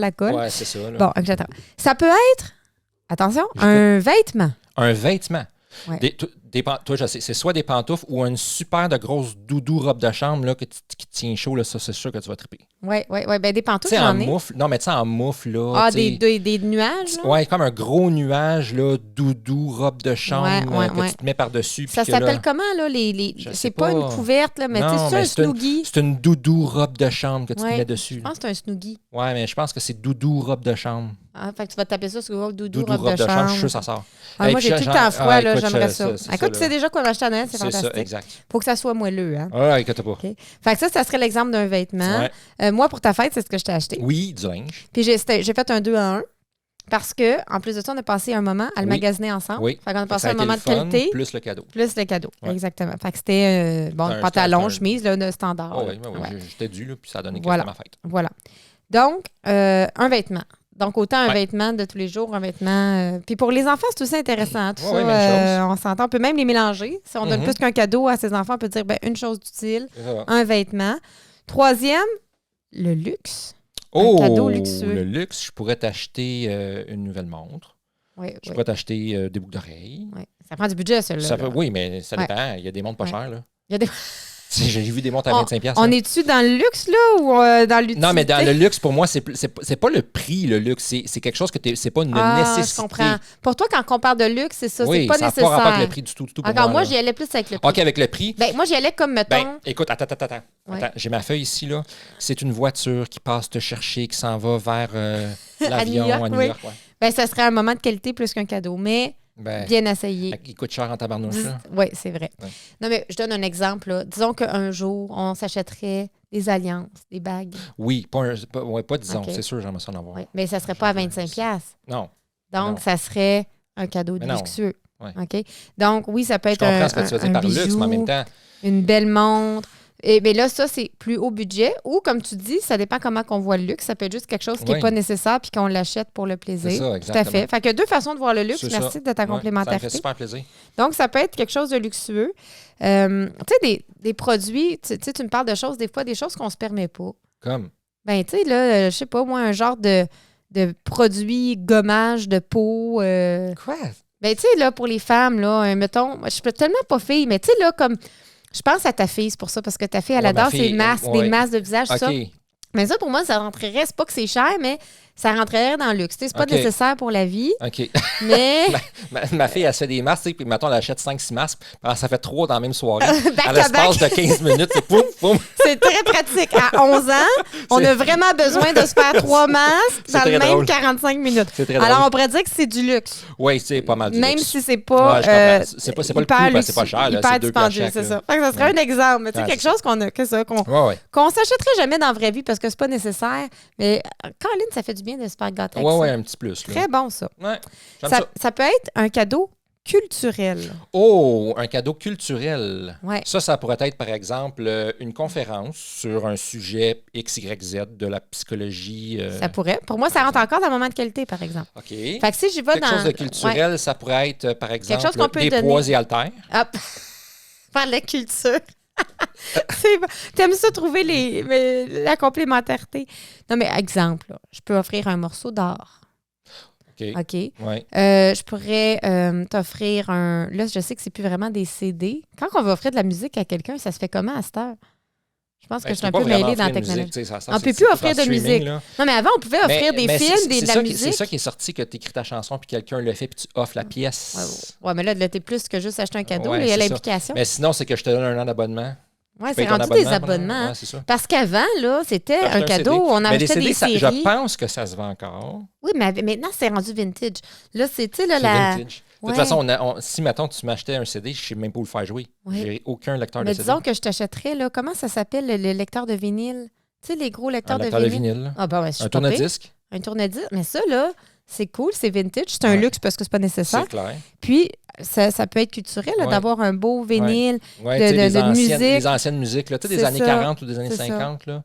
à colle. Ouais, c'est ça. Là. Bon, etc. Ça peut être, attention, un vêtement. Un vêtement. Ouais. Toi, je sais, c'est soit des pantoufles ou une super de grosse doudou robe de chambre là, qui te tient chaud. Là, ça, c'est sûr que tu vas triper. Oui. Ben, des pantoufles, Tu sais, en j'en ai. moufle. Non, mais tu sais, en moufle, là. Ah, des nuages, là? Ouais, comme un gros nuage, là, doudou, robe de chambre, que tu te mets par-dessus. Ça s'appelle comment, là? C'est pas une couverte, là, mais tu sais, c'est un snoogie. C'est une doudou, robe de chambre que tu te mets dessus. Je pense que c'est un snoogie. Ouais, mais je pense que c'est doudou, robe de chambre. Ah, fait que tu vas taper ça sur Google, doudou, robe de chambre. Je suis sûr que ça sort. Moi, j'ai tout le temps froid, là, j'aimerais ça. Écoute, tu sais déjà quoi m'acheter à Noël, c'est fantastique. Ça, exact. Faut que ça soit moelleux, hein? Ouais, écoute pas. Okay. Fait que ça serait l'exemple d'un vêtement. Moi, pour ta fête, c'est ce que je t'ai acheté. Oui, du linge. Puis j'ai fait un 2 en 1. Parce que, en plus de ça, on a passé un moment à le magasiner ensemble. Oui. Fait qu'on a passé un moment de qualité. Plus le cadeau. Exactement. Fait que c'était pantalon, chemise, là, standard. Oui, j'étais dû, là, puis ça a donné quelque chose à ma fête. Voilà. Donc, un vêtement. Donc, autant un vêtement de tous les jours, un vêtement. Puis pour les enfants, c'est aussi intéressant. Tout ça, même chose. on s'entend. On peut même les mélanger. Si on donne plus qu'un cadeau à ses enfants, on peut dire une chose utile, un vêtement. Troisième, le luxe. Un cadeau luxueux. Le luxe, je pourrais t'acheter une nouvelle montre. Je pourrais t'acheter des boucles d'oreilles. Oui. Ça prend du budget, celui-là. Oui, mais ça dépend. Il y a des montres pas chères. Là. Il y a des... J'ai vu des montres à 25$. On est-tu dans le luxe, là, ou dans l'utilité? Non, mais dans le luxe, pour moi, c'est pas le prix, le luxe. C'est quelque chose que c'est pas une nécessité. Je comprends. Pour toi, quand on parle de luxe, c'est ça, c'est pas nécessaire. Oui, ça n'a pas rapport avec le prix du tout. Encore, moi, j'y allais plus avec le prix. OK, avec le prix. Moi, j'y allais comme, mettons... écoute, attends. J'ai ma feuille ici, là. C'est une voiture qui passe te chercher, qui s'en va vers l'avion à New York. Ça serait un moment de qualité plus qu'un cadeau, mais... bien essayé. Il coûte cher en tabarnouche, là. Oui, c'est vrai. Ouais. Non, mais je donne un exemple. Là. Disons qu'un jour, on s'achèterait des alliances, des bagues. Oui, pas disons. Okay. C'est sûr, j'aimerais ça en avoir. Oui. Mais ça ne serait pas à 25$. Non. Donc, ça serait un cadeau luxueux. Ouais. OK? Donc, oui, ça peut être je comprends ce que tu veux dire par luxe, mais en même temps... Une belle montre. Et bien là, ça, c'est plus haut budget. Ou, comme tu dis, ça dépend comment on voit le luxe. Ça peut être juste quelque chose qui n'est pas nécessaire puis qu'on l'achète pour le plaisir. C'est ça, exactement. Tout à fait. Fait qu'il y a deux façons de voir le luxe. Merci de ta complémentarité. Ça me fait super plaisir. Donc, ça peut être quelque chose de luxueux. Tu sais, des produits, tu me parles de choses, des fois, des choses qu'on ne se permet pas. Comme? Ben, tu sais, là, je sais pas, moi, un genre de produit gommage de peau. Quoi? Ben, tu sais, là, pour les femmes, là, mettons, je suis tellement pas fille, mais tu sais, là, comme... Je pense à ta fille, c'est pour ça, parce que ta fille, elle adore ses masques, des masques de visage, ça. Mais ça, pour moi, ça rentrerait, c'est pas que c'est cher, mais ça rentrerait dans le luxe. C'est pas nécessaire pour la vie. OK. Mais. ma fille, elle se fait des masques, puis mettons, elle achète 5-6 masques, alors ça fait 3 dans la même soirée. À l'espace de 15 minutes, c'est poum, poum. C'est très pratique. À 11 ans, on a vraiment besoin de se faire 3 masques dans le même 45 minutes. C'est très Alors, drôle. on pourrait dire que c'est du luxe. Oui, c'est pas mal du luxe. Même si c'est pas. C'est pas le coût, parce que c'est pas cher. Hyper dispendieux, c'est ça. Fait que ça serait un exemple. Mais tu sais, quelque chose qu'on s'achèterait jamais dans la vraie vie parce que c'est pas nécessaire. Mais Caroline, ça fait du bien de se faire gâter. Oui, un petit plus. Là. Très bon, ça. Ouais, ça peut être un cadeau culturel. Oh, un cadeau culturel. Ouais. Ça pourrait être, par exemple, une conférence sur un sujet XYZ de la psychologie. Ça pourrait. Pour moi, ça rentre encore dans le moment de qualité, par exemple. OK. Fait que si j'y vais quelque chose de culturel, ça pourrait être, par exemple, quelque chose qu'on peut des donner. poids et haltères. Hop. Faire de la culture. T'aimes ça trouver la complémentarité. Non, mais exemple, là, je peux offrir un morceau d'or. OK. Ouais. Je pourrais t'offrir un... Là, je sais que c'est plus vraiment des CD. Quand on va offrir de la musique à quelqu'un, ça se fait comment à cette heure? Je pense que je suis un peu mêlée dans la technologie. On ne peut plus offrir de musique. Là. Non, mais avant, on pouvait offrir des films, de la musique. C'est ça qui est sorti, que tu écris ta chanson puis quelqu'un le fait puis tu offres la pièce. Ouais, mais là, t'es plus que juste acheter un cadeau. Il y a l'implication. Mais sinon, c'est que je te donne un an d'abonnement. Oui, c'est rendu des abonnements. Ouais, parce qu'avant, là, c'était un cadeau. On achetait des séries. Je pense que ça se vend encore. Oui, mais maintenant, c'est rendu vintage. Là, c'est, tu sais, là, vintage. De toute façon, si, mettons, tu m'achetais un CD, je ne sais même pas où le faire jouer. J'ai aucun lecteur de CD. Mais disons que je t'achèterais, là, comment ça s'appelle, le lecteur de vinyle? Tu sais, les gros lecteurs de vinyle. Ah, ben, un tourne-disque. Un tourne-disque. Mais ça, là, c'est cool, c'est vintage. C'est un luxe parce que c'est pas nécessaire. C'est clair. Puis, ça peut être culturel d'avoir un beau vinyle de musique. Les anciennes musiques, là, des années 40 ou des années 50. Là.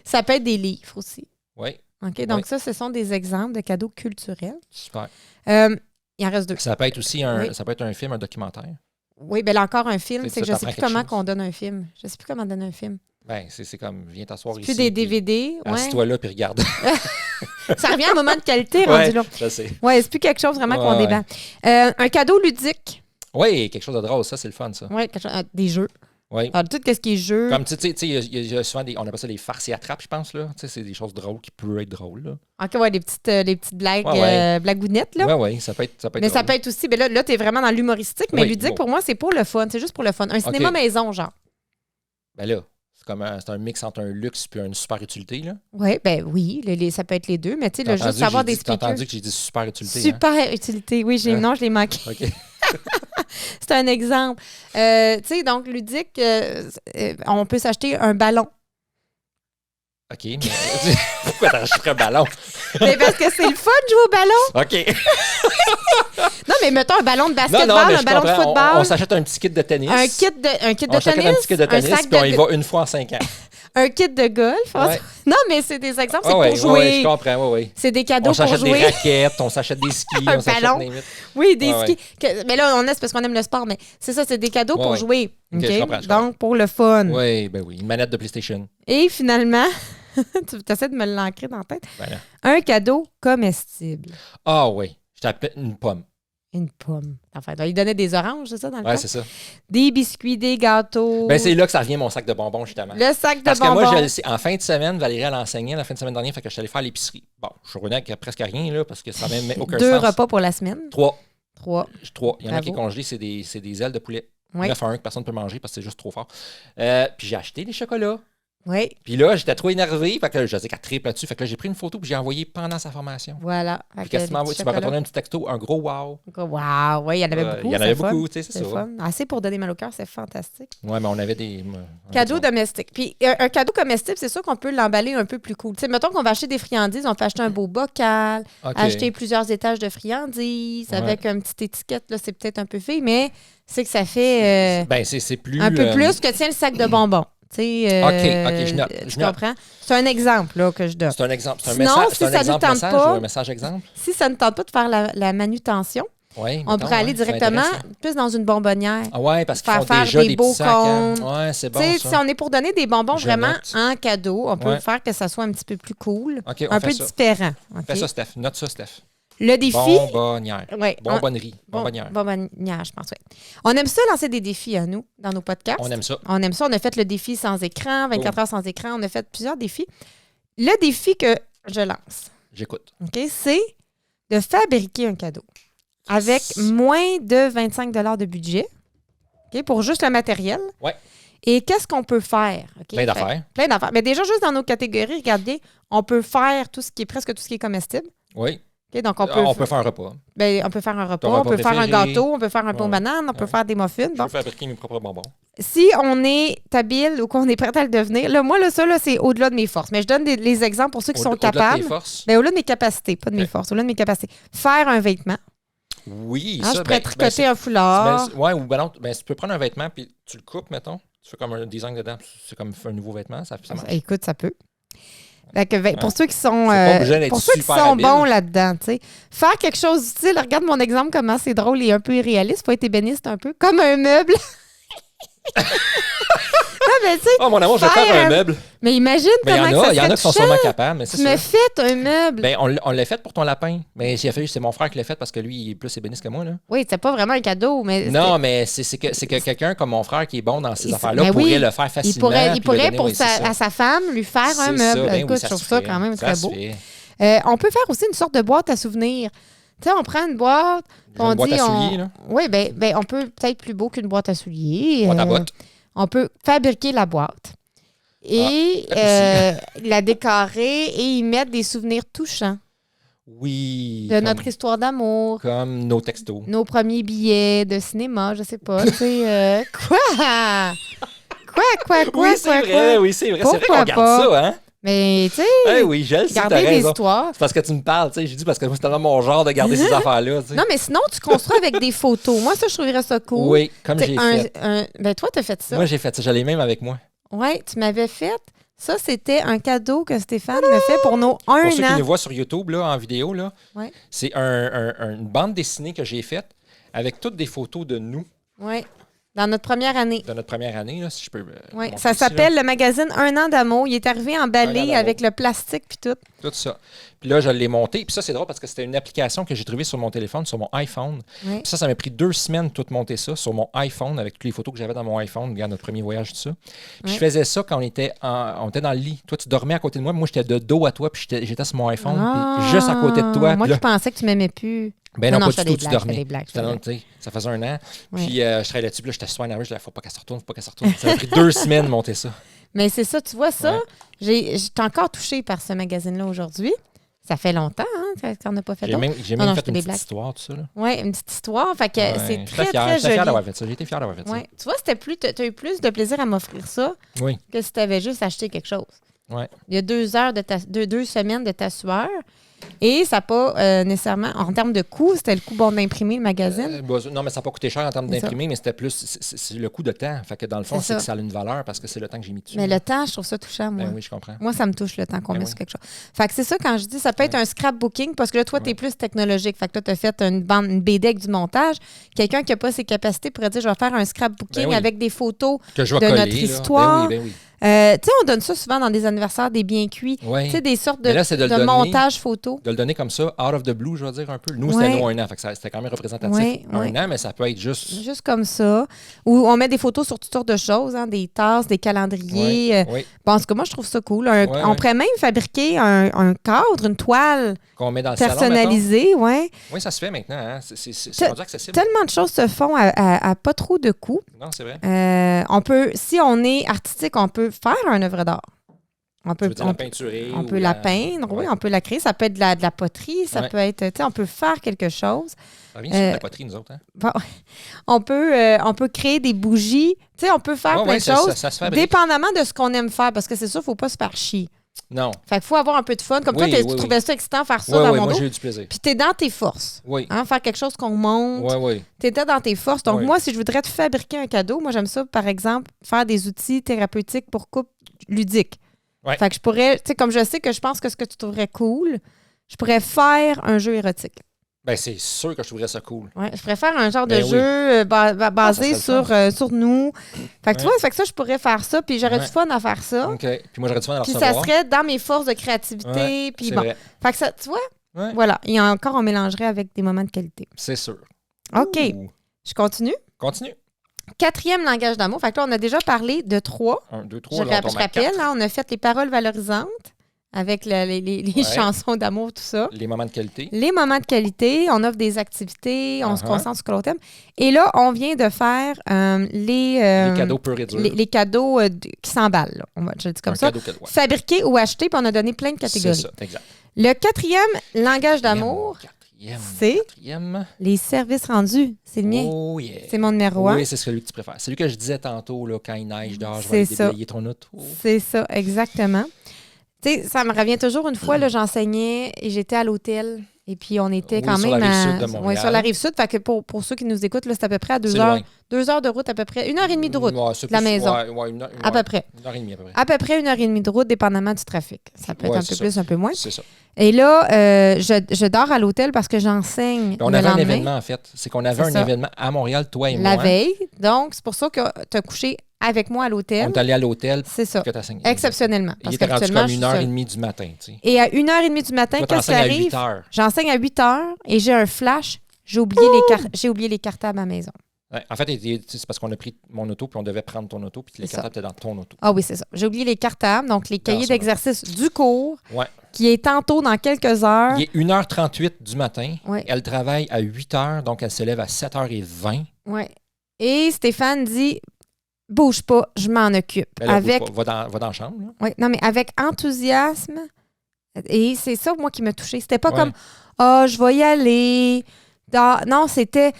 Ça peut être des livres aussi. Oui. OK, donc ça, ce sont des exemples de cadeaux culturels. Super. Il en reste 2. Ça peut être aussi ça peut être un film, un documentaire. Oui, bien là encore un film, c'est que je ne sais plus comment qu'on donne un film. Je ne sais plus comment donner un film. Ben, c'est comme, viens t'asseoir ici. Plus des DVD. Assis-toi là, puis regarde. Ça revient à un moment de qualité Ouais, rendu là. je sais. Ouais, c'est plus quelque chose vraiment qu'on Ouais. débat. Un cadeau ludique. Oui, quelque chose de drôle, ça, c'est le fun, ça. Oui, des jeux. Oui. Alors, tout ce qui est jeu. Comme, tu sais, il y a souvent on appelle ça les farces et attrapes, je pense, là. Tu sais, c'est des choses drôles qui peuvent être drôles, là. OK, ouais, des petites blagues, blagounettes, là. Oui, ça peut être Mais drôle. ça peut être aussi, ben là tu es vraiment dans l'humoristique, mais Oui, ludique, bon. pour moi, c'est pour le fun. C'est juste pour le fun. Un cinéma maison, genre. Ben là, c'est un mix entre un luxe et une super utilité, là. Ouais, ben oui, ça peut être les deux, mais tu sais, juste avoir des T'as speakers. entendu que j'ai dit super utilité, Super utilité. Oui, non, je l'ai manqué. OK. C'est un exemple. Tu sais, donc, ludique, on peut s'acheter un ballon. OK, mais pourquoi t'achèterais un ballon? Mais parce que c'est le fun de jouer au ballon. OK. Non, mais mettons un ballon de Non, basketball, mais un je ballon de comprends. football. On s'achète un petit kit de tennis. Un kit de On s'achète tennis. un petit kit de tennis, sac puis on y va une fois en 5 ans. Un kit de golf. Ouais. Non, mais c'est des exemples, c'est Ouais, pour jouer. ouais, je comprends, oui. C'est des cadeaux On pour s'achète jouer. des raquettes, on s'achète des skis, Un on s'achète ballon. des mythes. Oui, des Ouais, skis. Mais là, c'est parce qu'on aime le sport, mais c'est ça, c'est des cadeaux pour Ouais. jouer. Ok, OK? je comprends. Donc, pour le fun. Oui, ben oui. Une manette de PlayStation. Et finalement, tu essaies de me l'ancrer dans la tête, Voilà. un cadeau comestible. Ah oui, je t'appelle une pomme. Une pomme. Enfin, il donnait des oranges, c'est ça, dans le Ouais, temps? c'est ça. Des biscuits, des gâteaux. Ben c'est là que ça revient mon sac de bonbons, justement. Le sac de Parce bonbons. que moi, je le sais, en fin de semaine, Valérie, elle enseignait la fin de semaine dernière, fait que je suis allé faire l'épicerie. Bon, je suis revenu avec presque rien, là, parce que ça n'avait aucun 2 sens. repas pour la semaine. 3. 3. Il y en a qui est Bravo. congelé, c'est des ailes de poulet. Oui. 9 à 1 que personne ne peut manger parce que c'est juste trop fort. Puis j'ai acheté des chocolats. Oui, Puis là, j'étais trop énervé. Fait que je sais qu'elle triple là-dessus. Fait que là, j'ai pris une photo puis j'ai envoyé pendant sa formation. voilà. Puis qu'est-ce que tu m'as envoyé? Tu m'as retourné un petit texto, un gros wow. Wow, oui, il y en avait beaucoup. Il y en avait c'est fun. beaucoup, tu sais, c'est C'est ça. fun. Assez pour donner mal au cœur, c'est fantastique. Ouais, mais on avait des. Cadeau domestique. Puis un cadeau comestible, c'est sûr qu'on peut l'emballer un peu plus cool. Tu sais, mettons qu'on va acheter des friandises, on peut acheter un beau bocal, OK. acheter plusieurs étages de friandises Ouais. avec une petite étiquette. Là, c'est peut-être un peu fait, mais c'est que ça fait Ben, c'est plus. un peu plus que tiens le sac de bonbons. Tu sais, OK, je note. Tu comprends? C'est un exemple là, que je donne. C'est un exemple. C'est un Sinon, message. si C'est un ça nous exemple tente message pas- ou un message exemple? Si ça ne tente pas de faire la manutention, Oui. on pourrait aller directement plus dans une bonbonnière. Ah ouais, parce qu'ils Faire font faire déjà des des beaux petits sacs. Hein. cônes. Ouais, c'est bon. Tu sais, Ça. si on est pour donner des bonbons Je vraiment note. en cadeau, on peut Ouais. faire que ça soit un petit peu plus cool, OK, on un fait peu ça. différent. OK? Fais ça, Steph. Note ça, Steph. Le défi. Bonbonnière. Ouais, Bonbonnerie. Bonbonnière. bonbonnière, je pense, oui. On aime ça lancer des défis à nous, dans nos podcasts. On aime ça. On aime ça. On a fait le défi sans écran, 24 Oh. heures sans écran. On a fait plusieurs défis. Le défi que je lance, J'écoute. OK, c'est de fabriquer un cadeau avec moins de 25 de budget, OK, pour juste le matériel. Ouais. Et qu'est-ce qu'on peut faire? OK? Plein d'affaires. Fait- Plein d'affaires. Mais déjà, juste dans nos catégories, regardez, on peut faire presque tout ce qui est comestible. Oui. OK? Donc, On peut faire un repas. on peut faire un repas, Ton on repas peut faire un préféré. gâteau, on peut faire un pain aux Ouais. bananes, on peut Ouais. faire des muffins. Je Bon. veux fabriquer mes propres bonbons. Si on est habile ou qu'on est prêt à le devenir, là, moi, là, ça, là, c'est au-delà de mes forces. Mais je donne les exemples pour ceux qui sont Au-delà de capables. tes forces. Ben, au-delà de mes capacités, pas de mes Ok. forces, au-delà de mes capacités. Faire un vêtement. Oui, Hein, ça. je pourrais tricoter c'est- un foulard. ouais, ou ben non, ben, tu peux prendre un vêtement puis tu le coupes, mettons. Tu fais comme un design dedans. C'est comme un nouveau vêtement. Ça marche. Écoute, ça peut. Fait que, pour ceux qui sont, pas obligé d'être pour ceux qui super sont habile. bons là-dedans, tu sais, faire quelque chose d'utile. Regarde mon exemple, comment c'est drôle et un peu irréaliste. Faut être ébéniste un peu. Comme un meuble. Non, mais tu sais, Oh, mon amour, je vais faire faire un un- meuble. mais imagine Ben, comment il y que en ça a qui serait sont touchant. sûrement capables, mais c'est Tu ça. me fais un meuble. Ben, on l'a fait pour ton lapin. Mais c'est mon frère qui l'a fait parce que lui, il est plus ébéniste que moi. Là. Oui, c'est pas vraiment un cadeau, mais Non, mais c'est que quelqu'un comme mon frère qui est bon dans ces affaires-là mais pourrait oui, le faire il facilement. pourrait, puis le donner, pour oui, c'est ça. à sa femme lui faire un C'est meuble. ça, ben oui, Écoute, ça je trouve se ça fait. quand même Ça très se beau. fait. On peut faire aussi une sorte de boîte à souvenirs. Tu sais, on prend une boîte, puis on Une boîte dit... à souliers, là. Oui, ben, on peut peut-être plus beau qu'une boîte à souliers. Boîte à bottes. On peut fabriquer la boîte et la décorer et y mettre des souvenirs touchants Oui. de notre histoire d'amour, Comme nos textos. nos premiers billets de cinéma, je sais pas. Tu sais, quoi? Oui, c'est vrai, oui, c'est vrai. C'est vrai Pourquoi qu'on garde pas? ça, hein? Mais tu sais, Eh oui, je le sais, t'as garder des raison. histoires. C'est parce que tu me parles, tu sais. J'ai dit parce que moi, c'est tellement mon genre de garder ces affaires-là, tu sais. Non, mais sinon, tu construis avec des photos. Moi, ça, je trouverais ça cool. Oui, comme T'sais, j'ai fait. Ben, toi, t'as fait ça. Moi, j'ai fait ça. J'allais même avec moi. Oui, tu m'avais fait. Ça, c'était un cadeau que Stéphane me fait pour nos 1 Pour ceux qui an. nous voient sur YouTube, là, en vidéo, là, Ouais. c'est une bande dessinée que j'ai faite avec toutes des photos de nous. Oui. Dans notre première année. De notre première année, là, si je peux. Oui, ça s'appelle le magazine Un an d'amour. Il est arrivé emballé avec le plastique puis tout. Tout ça. Puis là, je l'ai monté. Puis ça, c'est drôle parce que c'était une application que j'ai trouvée sur mon téléphone, sur mon iPhone. Oui. Puis ça m'a pris 2 semaines tout monter ça sur mon iPhone avec toutes les photos que j'avais dans mon iPhone. Regarde notre premier voyage, tout ça. Puis je faisais ça quand on était dans le lit. Toi, tu dormais à côté de moi. Moi, j'étais de dos à toi. Puis j'étais sur mon iPhone. Puis juste à côté de toi. Moi qui pensais que tu m'aimais plus. Ben non, pas du tout, tu dormais. Ça faisait un an. Oui. Puis je travaillais là-dessus, puis là, j'étais soin nerveux, je disais, faut pas qu'elle se retourne, faut pas qu'elle se retourne. Ça m'a pris 2 semaines de monter ça. Mais c'est ça, tu vois ça, j'étais encore touchée par ce magazine-là aujourd'hui. Ça fait longtemps qu'on n'a pas fait d'autres. J'ai même fait une petite histoire, tout ça. Oui, une petite histoire. Fait que c'est très, très joli. J'étais fier d'avoir fait ça. J'ai été fier d'avoir fait ça. Tu vois, tu as eu plus de plaisir à m'offrir ça que si tu avais juste acheté quelque chose. Ouais. Il y a 2 heures deux semaines de ta sueur. Et ça n'a pas nécessairement, en termes de coût, c'était le coût d'imprimer le magazine. Non, mais ça n'a pas coûté cher en termes d'imprimer, mais c'était plus c'est le coût de temps. Fait que dans le fond, c'est que ça a une valeur parce que c'est le temps que j'ai mis dessus. Mais le temps, je trouve ça touchant, moi. Ben oui, je comprends. Moi, ça me touche le temps qu'on met sur quelque chose. Fait que c'est ça, quand je dis, ça peut être un scrapbooking, parce que là, toi, tu es plus technologique. Fait que toi, tu as fait une BD avec du montage. Quelqu'un qui n'a pas ses capacités pourrait dire, je vais faire un scrapbooking avec des photos de notre histoire. Ben oui. Tu sais, on donne ça souvent dans des anniversaires, des bien cuits. Oui. Tu sais, des sortes de montage photo. De le donner comme ça, out of the blue, je vais dire un peu. Nous, c'était nous 1 an. Fait que c'était quand même représentatif. Un an, mais ça peut être juste... Juste comme ça. Ou on met des photos sur toutes sortes de choses, des tasses, des calendriers. Bon, en tout cas, moi, je trouve ça cool. On pourrait même fabriquer un cadre, une toile qu'on met dans le personnalisée. Oui, ça se fait maintenant. Hein? C'est rendu accessible. Tellement de choses se font à pas trop de coûts. Non, c'est vrai. On peut, si on est artistique, on peut faire une œuvre d'art. On peut la peinturer. On peut la peindre, on peut la créer. Ça peut être de la poterie, ça peut être, tu sais, on peut faire quelque chose. Ça vient sur la poterie, nous autres. Hein? Bon, on peut créer des bougies. Tu sais, on peut faire plein de choses, ça se fabrique. dépendamment de ce qu'on aime faire, parce que c'est ça, il ne faut pas se faire chier. Non. Fait qu'il faut avoir un peu de fun. Comme toi, tu trouvais ça excitant faire ça dans mon dos. Moi, j'ai eu du plaisir. Puis t'es dans tes forces. Oui. Faire quelque chose qu'on monte. Oui. T'étais dans tes forces. Donc, moi, si je voudrais te fabriquer un cadeau, moi, j'aime ça, par exemple, faire des outils thérapeutiques pour couple ludique. Ouais. Fait que je pourrais, tu sais, comme je sais que je pense que ce que tu trouverais cool, je pourrais faire un jeu érotique. Ben, c'est sûr que je trouverais ça cool. Ouais, je pourrais faire un genre de jeu basé sur nous. Fait que tu vois, fait que ça, je pourrais faire ça, puis j'aurais du fun à faire ça. OK. Puis moi, j'aurais du fun à le recevoir. recevoir. Puis ça serait dans mes forces de créativité. Puis bon. Vrai. Fait que ça, tu vois, voilà. Et encore, on mélangerait avec des moments de qualité. C'est sûr. OK. Je continue? Continue. 4e langage d'amour. Fait que là, on a déjà parlé de 3. 1, 2, 3. Je rappelle, on a fait les paroles valorisantes avec les chansons d'amour, tout ça. Les moments de qualité. Les moments de qualité. On offre des activités. On se concentre sur ce que l'on aime. Et là, on vient de faire les cadeaux purs et durs. Les cadeaux qui s'emballent. Je le dis comme ça. Fabriquer ou acheter, puis on a donné plein de catégories. C'est ça, exact. Le 4e langage d'amour, c'est les services rendus. C'est le mien. Oh yeah. C'est mon numéro 1. Oui, c'est celui que tu préfères. Celui que je disais tantôt, là, quand il neige dehors, je vais aller déblayer ton auto. C'est ça, exactement. Tu sais, ça me revient toujours une fois, là, j'enseignais et j'étais à l'hôtel. Et puis, on était quand même sur la rive sud de Montréal. Sur la rive sud. Fait que pour ceux qui nous écoutent, là, c'est à peu près à 2 heures. 2 heures de route, à peu près. 1h30 de route de la maison. À peu près. 1h30 à peu près. À peu près 1h30 de route, dépendamment du trafic. Ça peut être un peu plus, un peu moins. C'est ça. Et là, je dors à l'hôtel parce que j'enseigne. On avait un événement, en fait. C'est qu'on avait un événement à Montréal, toi et moi. La veille. Donc, c'est pour ça que tu as couché avec moi à l'hôtel. On est allé à l'hôtel. C'est ça. Que tu as enseigné. Exceptionnellement. Il était rendu comme 1h30 du matin. Tu sais. Et à 1h30 du matin, qu'est-ce qui arrive? J'enseigne à 8h et j'ai un flash. J'ai oublié les cartables à ma maison. Ouais, en fait, c'est parce qu'on a pris mon auto puis on devait prendre ton auto puis les cartables étaient dans ton auto. Ah oui, c'est ça. J'ai oublié les cartables, donc les cahiers d'exercice du cours, qui est tantôt dans quelques heures. Il est 1h38 du matin. Ouais. Elle travaille à 8h, donc elle se lève à 7h20. Oui. Et Stéphane dit... Bouge pas, je m'en occupe. Va dans la chambre. Oui, non, mais avec enthousiasme. Et c'est ça, moi, qui m'a touchée. C'était pas comme, je vais y aller. Non, c'était,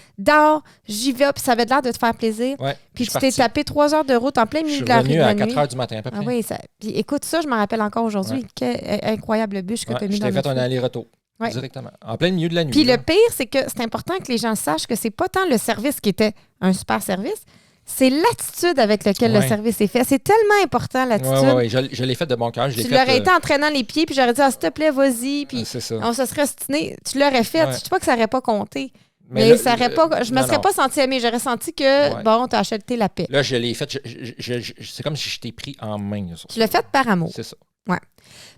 j'y vais. Puis ça avait l'air de te faire plaisir. Ouais, puis tu t'es tapé 3 heures de route en plein milieu de la rue de la nuit. Je suis revenu à 4h du matin, à peu près. Ah oui, puis écoute ça, je m'en rappelle encore aujourd'hui. Quelle incroyable bûche que tu as mis dans le Je t'ai fait un aller-retour. Directement. En plein milieu de la nuit. Puis le pire, c'est que c'est important que les gens sachent que c'est pas tant le service qui était un super service. C'est l'attitude avec laquelle le service est fait. C'est tellement important, l'attitude. Oui. Je l'ai fait de bon cœur. Tu l'aurais été en traînant les pieds, puis j'aurais dit, s'il te plaît, vas-y. Puis c'est ça. on se serait stiné. Tu l'aurais fait. Je ne sais pas que ça n'aurait pas compté. Mais ça aurait pas, je me serais pas sentie aimée. J'aurais senti que, bon, tu as acheté la paix. Là, je l'ai fait. C'est comme si je t'ai pris en main. Tu l'as fait par amour. C'est ça. Ouais.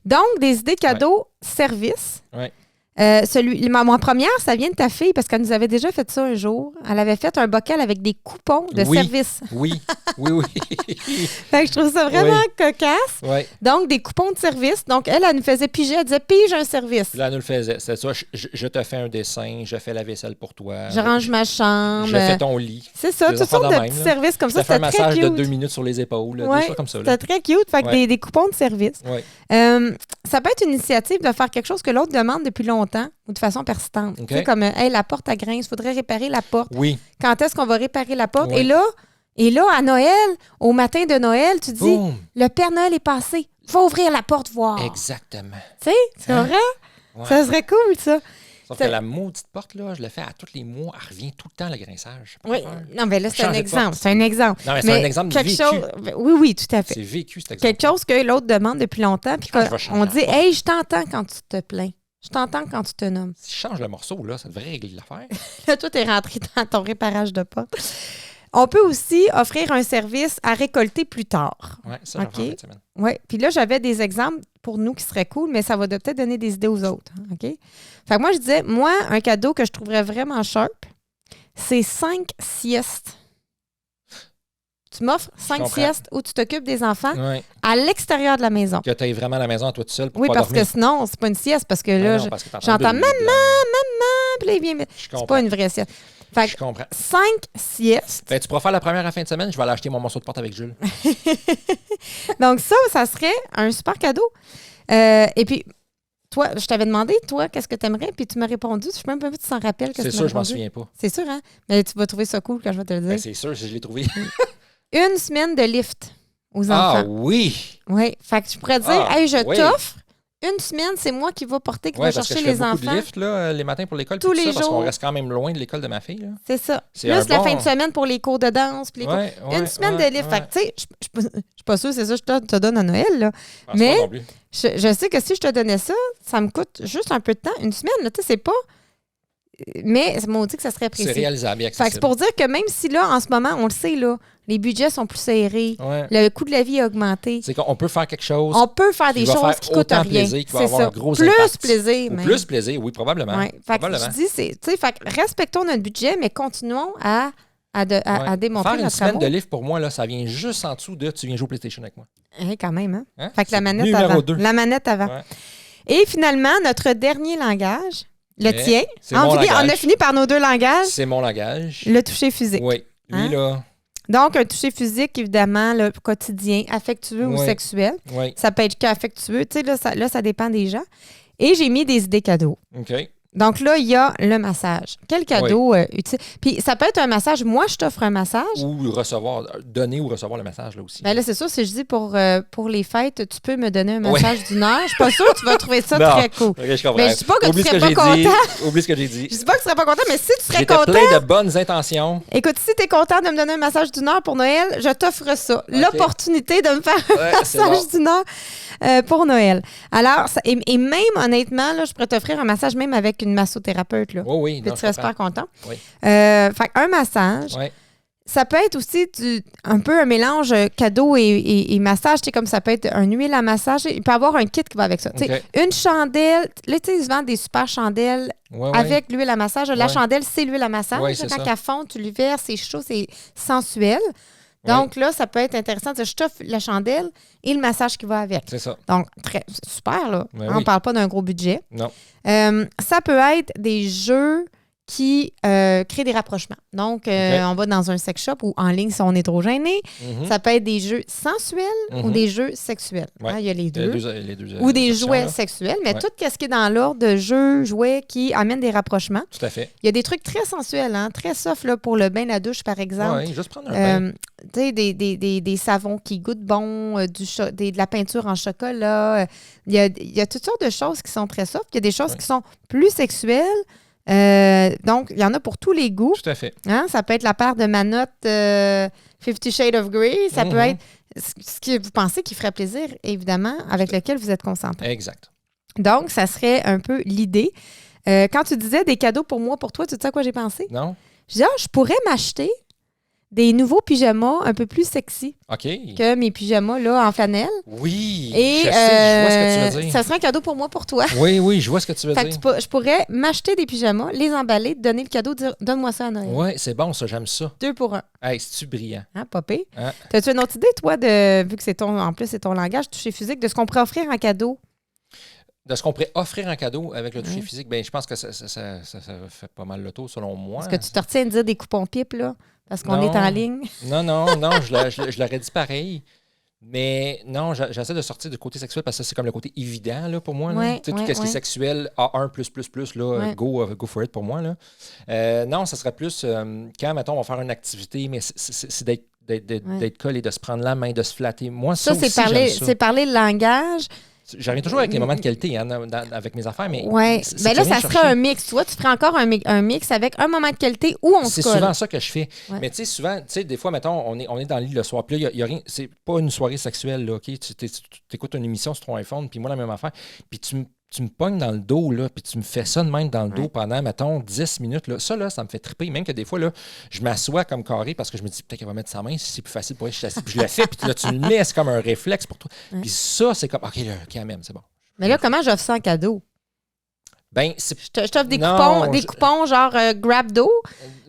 Donc, des idées cadeaux, services. Oui. Ma première, ça vient de ta fille parce qu'elle nous avait déjà fait ça un jour. Elle avait fait un bocal avec des coupons de service. Oui. Fait que je trouve ça vraiment cocasse. Oui. Donc, des coupons de service. Donc, elle nous faisait piger. Elle disait, pige un service. Puis là, elle nous le faisait. C'est ça, je te fais un dessin, je fais la vaisselle pour toi. Je range ma chambre. Je fais ton lit. C'est ça, toutes sortes de petits services comme ça. Ça fait un massage de 2 minutes sur les épaules. Des choses comme ça. C'était très cute. Fait que des coupons de service. Oui. Ça peut être une initiative de faire quelque chose que l'autre demande depuis longtemps ou de façon persistante. Okay. Tu sais, comme, hey, la porte à grains, il faudrait réparer la porte. Oui. Quand est-ce qu'on va réparer la porte? Oui. Et là, à Noël, au matin de Noël, tu dis, Boom. le Père Noël est passé. Va ouvrir la porte voir. Exactement. Tu sais, c'est vrai? Ouais. Ça serait cool, ça. Sauf que la maudite porte, là, je le fais à tous les mois. Elle revient tout le temps, le grinçage. Oui. Non, mais là, c'est un Changer de exemple. porte. C'est un exemple. Non, mais c'est un exemple quelque vécu. Oui, tout à fait. C'est vécu, cet exemple. Quelque chose que l'autre demande depuis longtemps. Puis Quand je vais changer on la dit, porte. hey, je t'entends quand tu te plains. Je t'entends quand tu te nommes. Si je change le morceau, là, ça devrait régler l'affaire. Là, toi, t'es rentré dans ton réparage de porte. On peut aussi offrir un service à récolter plus tard. Oui, ça, j'en prends cette semaine. Oui. Puis là, j'avais des exemples pour nous qui seraient cool, mais ça va peut-être donner des idées aux autres. OK? Fait que moi, je disais, moi, un cadeau que je trouverais vraiment sharp, c'est 5 siestes. Tu m'offres 5 siestes où tu t'occupes des enfants à l'extérieur de la maison. Que tu ailles vraiment à la maison à toi tout seul pour oui, pas parce dormir. que sinon, c'est pas une sieste. Parce que là, j'entends maman, puis là, il vient. C'est pas une vraie sieste. Fait je comprends. 5 siestes. Tu pourras faire la première à la fin de semaine, je vais aller acheter mon morceau de porte avec Jules. Donc ça serait un super cadeau. Et puis, toi, je t'avais demandé, toi, qu'est-ce que tu aimerais, puis tu m'as répondu. Je sais même pas si tu t'en rappelles. C'est sûr, je m'en souviens pas. C'est sûr, hein? Mais tu vas trouver ça cool quand je vais te le dire. Ben, c'est sûr, si je l'ai trouvé. Une semaine de lift aux enfants. Ah oui! Oui. Fait que je pourrais dire, hey, je t'offre. Une semaine, c'est moi qui va porter, qui va chercher les enfants. Beaucoup de lift, là, les matins pour l'école. Tous les jours. Parce qu'on reste quand même loin de l'école de ma fille. Là. C'est ça. Plus la fin de semaine pour les cours de danse. Puis une semaine de lift. Fait que, tu sais, je suis pas sûre, c'est ça que je te donne à Noël. Là. Mais je sais que si je te donnais ça, ça me coûte juste un peu de temps. Une semaine, tu sais, c'est pas... Mais ça m'a dit que ça serait précis. C'est réalisable et accessible. Fait que c'est pour dire que même si là, en ce moment, on le sait, là, les budgets sont plus serrés, le coût de la vie a augmenté. C'est qu'on peut faire quelque chose. On peut faire des choses qui coûtent rien. C'est ça. Plus plaisir. Ou plus plaisir, oui, probablement. Ouais. Fait que je dis, respectons notre budget, mais continuons à démontrer faire notre une semaine amour. de livre, pour moi, là, ça vient juste en dessous de tu viens jouer au PlayStation avec moi. Quand même, hein? Fait que c'est la manette numéro avant. 2. La manette avant. Ouais. Et finalement, notre dernier langage, le tien. C'est mon langage. On a fini par nos deux langages. C'est mon langage. Le toucher physique. Oui. Lui, là... Donc, un toucher physique, évidemment, le quotidien, affectueux ou sexuel. Oui. Ça peut être qu'affectueux. Tu sais, là, ça dépend des gens. Et j'ai mis des idées cadeaux. OK. Donc là, il y a le massage. Quel cadeau utile? Puis ça peut être un massage. Moi, je t'offre un massage. Ou donner ou recevoir le massage, là aussi. Ben là, c'est sûr, si je dis pour les fêtes, tu peux me donner un massage d'une heure. Je suis pas sûre que tu vas trouver ça très cool. Okay, je comprends. Mais je dis pas que tu serais pas content. Oublie ce que j'ai dit. Je dis pas que tu serais pas content, mais si tu serais content... J'étais plein de bonnes intentions. Écoute, si tu es content de me donner un massage d'une heure pour Noël, je t'offre ça. Okay. L'opportunité de me faire un massage d'une heure pour Noël. Alors, et même, honnêtement, là, je pourrais t'offrir un massage même avec une massothérapeute. Là. Oh oui, puis tu serais super content. Oui. Fait un massage. Oui. Ça peut être aussi un peu un mélange cadeau et massage. Tu sais, comme ça peut être une huile à massage. Il peut y avoir un kit qui va avec ça. Okay. Une chandelle. Là, tu sais, ils vendent des super chandelles avec l'huile à massage. La chandelle, c'est l'huile à massage. Quand elle fond, tu lui verses, c'est chaud, c'est sensuel. Donc là, ça peut être intéressant. Je t'offre la chandelle et le massage qui va avec. C'est ça. Donc, super, là. On ne parle pas d'un gros budget. Non. Ça peut être des jeux qui créent des rapprochements. Donc, on va dans un sex shop ou en ligne si on est trop gêné. Ça peut être des jeux sensuels ou des jeux sexuels. Il y a les deux. Ou des jouets sexuels. Mais tout ce qui est dans l'ordre de jeux, jouets qui amènent des rapprochements. Tout à fait. Il y a des trucs très sensuels, très soft là, pour le bain, la douche, par exemple. Oui, juste prendre un bain. Tu sais, des savons qui goûtent bon, de la peinture en chocolat. Il y a toutes sortes de choses qui sont très soft. Il y a des choses qui sont plus sexuelles. Donc, il y en a pour tous les goûts. Tout à fait. Ça peut être la paire de manottes 50 Shades of Grey. Ça peut être ce que vous pensez qui ferait plaisir, évidemment, avec lequel vous êtes consentant. Exact. Donc, ça serait un peu l'idée. Quand tu disais des cadeaux pour moi, pour toi, tu sais à quoi j'ai pensé? Non? Je dis, je pourrais m'acheter des nouveaux pyjamas un peu plus sexy OK. que mes pyjamas là, en flanelle. Oui, Et je vois ce que tu veux dire. ça serait un cadeau pour moi, pour toi. Oui, je vois ce que tu veux Fait dire. que je pourrais m'acheter des pyjamas, les emballer, te donner le cadeau, dire donne-moi ça à Noël. Oui, c'est bon, ça, j'aime ça. 2 pour 1. Hey, c'est-tu brillant? Hein, popé? Hein? T'as-tu une autre idée, toi, vu que en plus, c'est ton langage touché physique, de ce qu'on pourrait offrir en cadeau? De ce qu'on pourrait offrir en cadeau avec le toucher physique, ben je pense que ça fait pas mal le tour, selon moi. Est-ce que tu te retiens de dire des coupons pipe, là? Parce qu'on est en ligne? Non, je l'aurais dit pareil. Mais non, j'essaie de sortir du côté sexuel parce que c'est comme le côté évident là, pour moi. Là. Tout ce qui est sexuel, A1+++, là, go for it pour moi. Là. Non, ça serait plus quand, mettons, on va faire une activité, mais c'est d'être collé, de se prendre la main, de se flatter. Moi, ça aussi, c'est parler le langage. J'arrive toujours avec les moments de qualité avec mes affaires, mais mais là, ça serait un mix. Tu vois, tu ferais encore un mix avec un moment de qualité où on se colle. C'est souvent ça que je fais. Ouais. Mais tu sais, souvent, des fois, mettons, on est dans le lit le soir, puis là, il y a rien, c'est pas une soirée sexuelle, là, OK? Tu écoutes une émission sur ton iPhone, puis moi, la même affaire, puis tu me pognes dans le dos, là, puis tu me fais ça de même dans le dos pendant, mettons, 10 minutes. Là. Ça, là, ça me fait triper. Même que des fois, là, je m'assois comme carré parce que je me dis, peut-être qu'elle va mettre sa main, si c'est plus facile pour elle, je suis assis, puis je le fais, puis là, tu le mets, c'est comme un réflexe pour toi. Puis ça, c'est comme, OK, là, quand même, c'est bon. Mais là, comment j'offre ça en cadeau? Ben, je t'offre des coupons genre Grabdo.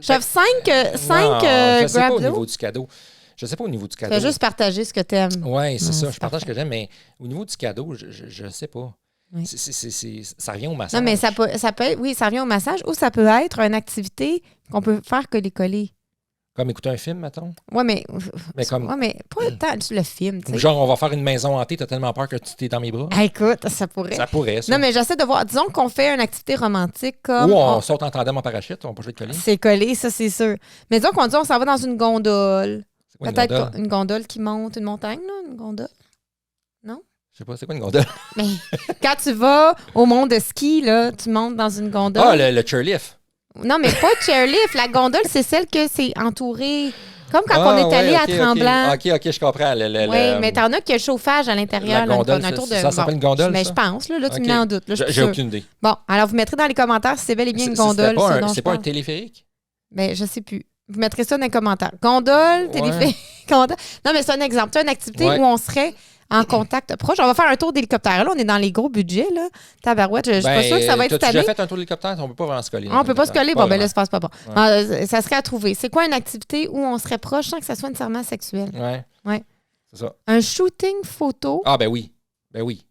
J'offre 5 je sais pas Grabdo. au niveau du cadeau. Je sais pas au niveau du cadeau. Tu fais juste partager ce que tu aimes. Oui, c'est ça. Je partage ce que j'aime, mais au niveau du cadeau, je sais pas. Oui. Ça revient au massage. Non, mais ça peut être, oui, ça revient au massage ou ça peut être une activité qu'on peut faire coller-coller. Comme écouter un film, mettons? Oui, mais comme... mais pas tant le film. T'sais. Genre, on va faire une maison hantée, t'as tellement peur que tu es dans mes bras? Écoute, ça pourrait. Ça pourrait, ça. Non, mais j'essaie de voir. Disons qu'on fait une activité romantique comme... Ou on saute en tandem en parachute, on peut jouer de coller. C'est collé, ça, c'est sûr. Mais disons qu'on dit on s'en va dans une gondole. C'est quoi peut-être une gondole qui monte une montagne, là, une gondole. Non? Je sais pas, c'est quoi une gondole? Mais quand tu vas au monde de ski, là, tu montes dans une gondole. Ah, le chairlift. Non, mais pas chairlift. La gondole, c'est celle que c'est entouré... Comme quand on est allé à Tremblant. OK, je comprends. Oui, mais t'en as qui a le chauffage à l'intérieur. La gondole, ça s'appelle une gondole, mais ça? je pense. Là tu me mets en doute. J'ai aucune idée. Bon, alors vous mettrez dans les commentaires si c'est bel et bien une gondole. C'est pas un téléphérique? Ben, je sais plus. Vous mettrez ça dans les commentaires. Gondole, téléphérique, gondole. Non, mais c'est un exemple. Tu as une activité où on serait en contact proche. On va faire un tour d'hélicoptère. Là, on est dans les gros budgets. Là. Tabarouette, je suis pas sûre que ça va être cette année. Tu as déjà fait un tour d'hélicoptère? On peut pas vraiment se coller. On peut pas se coller? Bon, ben là, ça passe pas bon. Ouais. Ça serait à trouver. C'est quoi une activité où on serait proche sans que ça soit nécessairement sexuel? Oui. C'est ça. Un shooting photo. Ah, ben oui,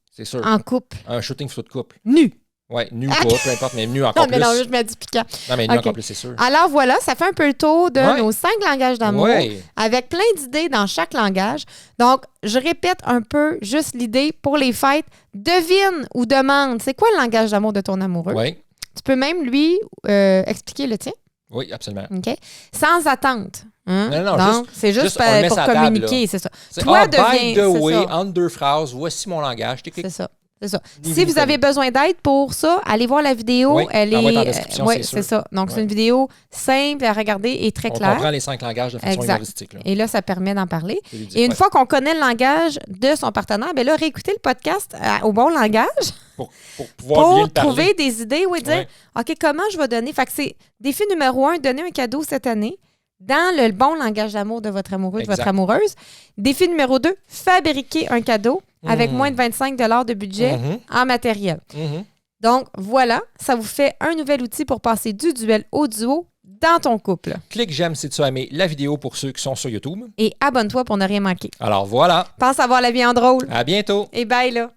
c'est sûr. En couple. Un shooting photo de couple. Nu. Oui, nu ou pas, peu importe, mais nu encore plus. Non, mais non, je mets du piquant. Non, mais nu encore plus, c'est sûr. Alors voilà, ça fait un peu le tour de nos 5 langages d'amour, avec plein d'idées dans chaque langage. Donc, je répète un peu juste l'idée pour les fêtes. Devine ou demande, c'est quoi le langage d'amour de ton amoureux? Oui. Tu peux même lui expliquer le tien. Oui, absolument. OK. Sans attente. Hein? Non, donc, c'est juste pour communiquer, c'est ça. Toi, by the way, en 2 phrases, voici mon langage. C'est ça. C'est ça. Si vous avez besoin d'aide pour ça, allez voir la vidéo. Oui, elle est en description, c'est ça. Donc, c'est une vidéo simple à regarder et très claire. On comprend les 5 langages de façon humoristique. Là. Et là, ça permet d'en parler. Et une fois qu'on connaît le langage de son partenaire, bien là, réécoutez le podcast au bon langage pour pouvoir bien le parler. Trouver des idées ou dire, OK, comment je vais donner? Fait que c'est défi numéro 1, donner un cadeau cette année dans le bon langage d'amour de votre amoureux, de votre amoureuse. Défi numéro 2, fabriquer un cadeau avec moins de 25 $ de budget en matériel. Donc, voilà, ça vous fait un nouvel outil pour passer du duel au duo dans ton couple. Clique j'aime si tu as aimé la vidéo pour ceux qui sont sur YouTube. Et abonne-toi pour ne rien manquer. Alors voilà. Pense à voir la vie en drôle. À bientôt. Et bye là.